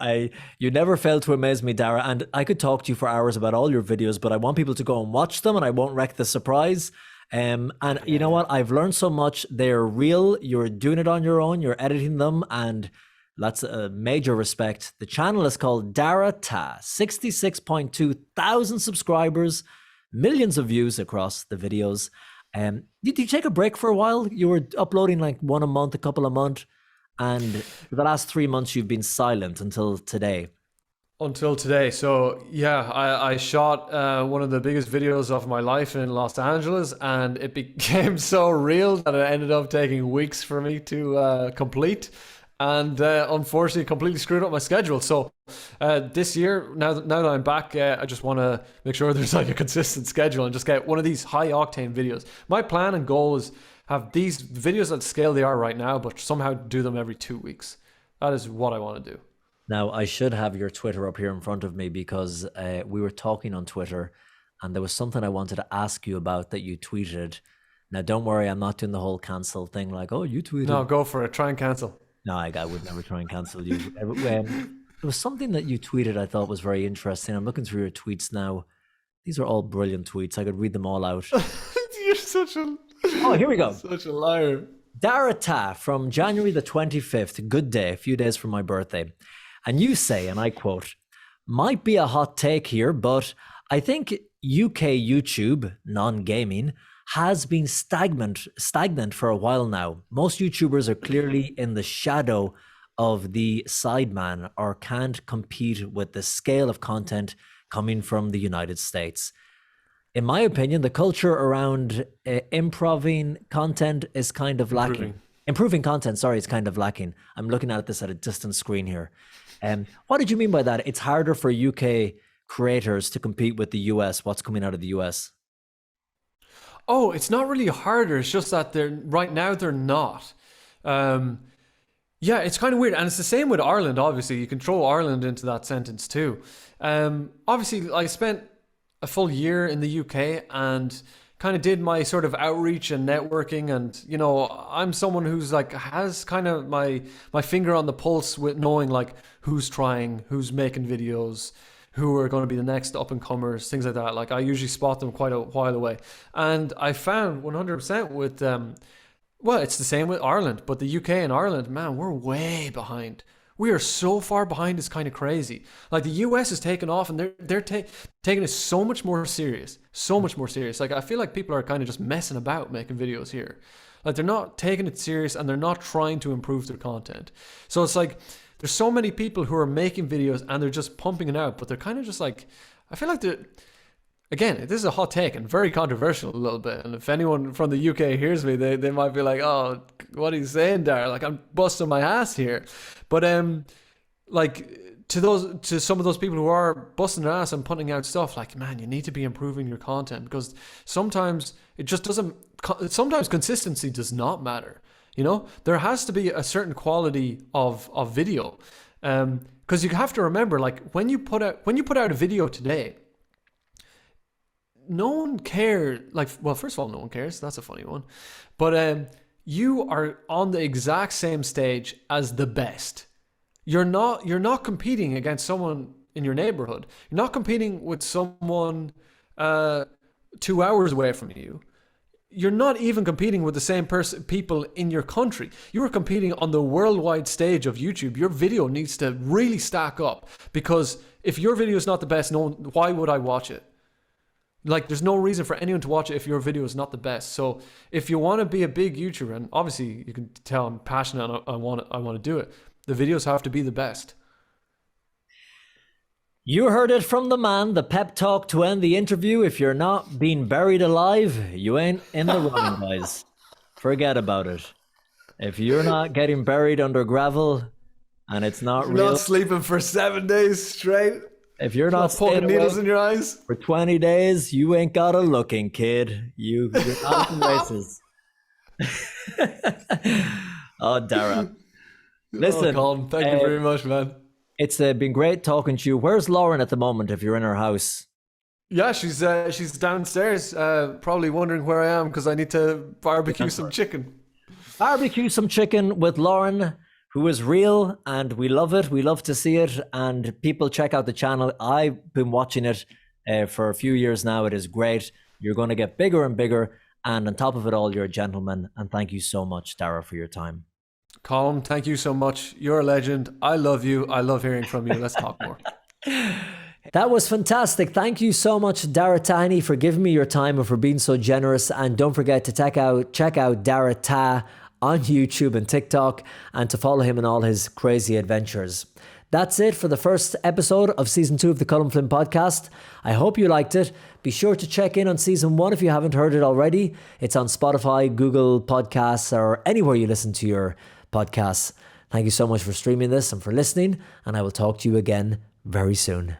you never fail to amaze me, Dara. And I could talk to you for hours about all your videos, but I want people to go and watch them, and I won't wreck the surprise. And you know what? I've learned so much. They're real. You're doing it on your own. You're editing them, and that's a major respect. The channel is called Dara Tah. 66.2 thousand subscribers, millions of views across the videos. Did you take a break for a while? You were uploading like one a month, a couple a month, and for the last 3 months you've been silent until today. Until today. So yeah, I shot one of the biggest videos of my life in Los Angeles, and it became so real that it ended up taking weeks for me to complete, and unfortunately completely screwed up my schedule. So this year, now that I'm back, I just want to make sure there's like a consistent schedule and just get one of these high octane videos. My plan and goal is have these videos at the scale they are right now, but somehow do them every 2 weeks. That is what I want to do. Now, I should have your Twitter up here in front of me because we were talking on Twitter and there was something I wanted to ask you about that you tweeted. Now, don't worry, I'm not doing the whole cancel thing like, oh, you tweeted. No, go for it. Try and cancel. No, I would never try and cancel you. There was something that you tweeted I thought was very interesting. I'm looking through your tweets now. These are all brilliant tweets. I could read them all out. You're such a... Oh, here we go. Such a liar. Dara Tah from January the 25th. Good day, a few days from my birthday. And you say, and I quote, might be a hot take here, but I think UK YouTube, non-gaming, has been stagnant for a while now. Most YouTubers are clearly in the shadow of the sideman or can't compete with the scale of content coming from the United States. In my opinion, the culture around improving content is kind of lacking. Improving content, sorry, is kind of lacking. I'm looking at this at a distant screen here. What did you mean by that? It's harder for UK creators to compete with the US. What's coming out of the US? Oh, it's not really harder. It's just that right now they're not. Yeah, it's kind of weird. And it's the same with Ireland, obviously. You can throw Ireland into that sentence too. Obviously, I spent a full year in the UK and kind of did my sort of outreach and networking, and you know, I'm someone who's like has kind of my finger on the pulse with knowing like who's trying, who's making videos, who are going to be the next up and comers, things like that. Like I usually spot them quite a while away, and I found 100% with well, it's the same with Ireland, but the UK and Ireland, man, we're way behind. We are so far behind, it's kind of crazy. Like the US is taking off, and they're taking it so much more serious. Like I feel like people are kind of just messing about making videos here. Like they're not taking it serious, and they're not trying to improve their content. So it's like there's so many people who are making videos and they're just pumping it out, but they're kind of just like, I feel like again, this is a hot take and very controversial a little bit. And if anyone from the UK hears me, they might be like, oh, what are you saying, Dara? Like I'm busting my ass here. But like to some of those people who are busting their ass and putting out stuff, like, man, you need to be improving your content, because sometimes it just doesn't, sometimes consistency does not matter. You know, there has to be a certain quality of video. Because you have to remember, like when you put out a video today, no one cares. Like, well, first of all, no one cares. That's a funny one. But you are on the exact same stage as the best. You're not competing against someone in your neighborhood. You're not competing with someone 2 hours away from you. You're not even competing with the same people in your country. You are competing on the worldwide stage of YouTube. Your video needs to really stack up, because if your video is not the best, why would I watch it? Like, there's no reason for anyone to watch it if your video is not the best. So if you want to be a big YouTuber, and obviously you can tell I'm passionate and I want to do it, the videos have to be the best. You heard it from the man, the pep talk to end the interview. If you're not being buried alive, you ain't in the running, guys. Forget about it. If you're not getting buried under gravel and it's not You're real, not sleeping for 7 days straight. if you're not Poking needles in your eyes. for 20 days, you ain't got a looking, kid. You're not in races. Oh, Dara. Listen, Colm, thank you very much, man. It's been great talking to you. Where's Lauren at the moment if you're in her house? Yeah, she's downstairs, probably wondering where I am because I need to barbecue some chicken. Barbecue some chicken with Lauren, who is real, and we love it. We love to see it, and people check out the channel. I've been watching it for a few years now. It is great. You're going to get bigger and bigger, and on top of it all, you're a gentleman, and thank you so much, Dara, for your time. Colm, thank you so much. You're a legend. I love you. I love hearing from you. Let's talk more. That was fantastic. Thank you so much, Dara Tah, for giving me your time and for being so generous. And don't forget to check out Dara Tah on YouTube and TikTok, and to follow him in all his crazy adventures. That's it for the first episode of Season 2 of the Colm Flynn Podcast. I hope you liked it. Be sure to check in on Season 1 if you haven't heard it already. It's on Spotify, Google Podcasts, or anywhere you listen to your podcasts. Thank you so much for streaming this and for listening, and I will talk to you again very soon.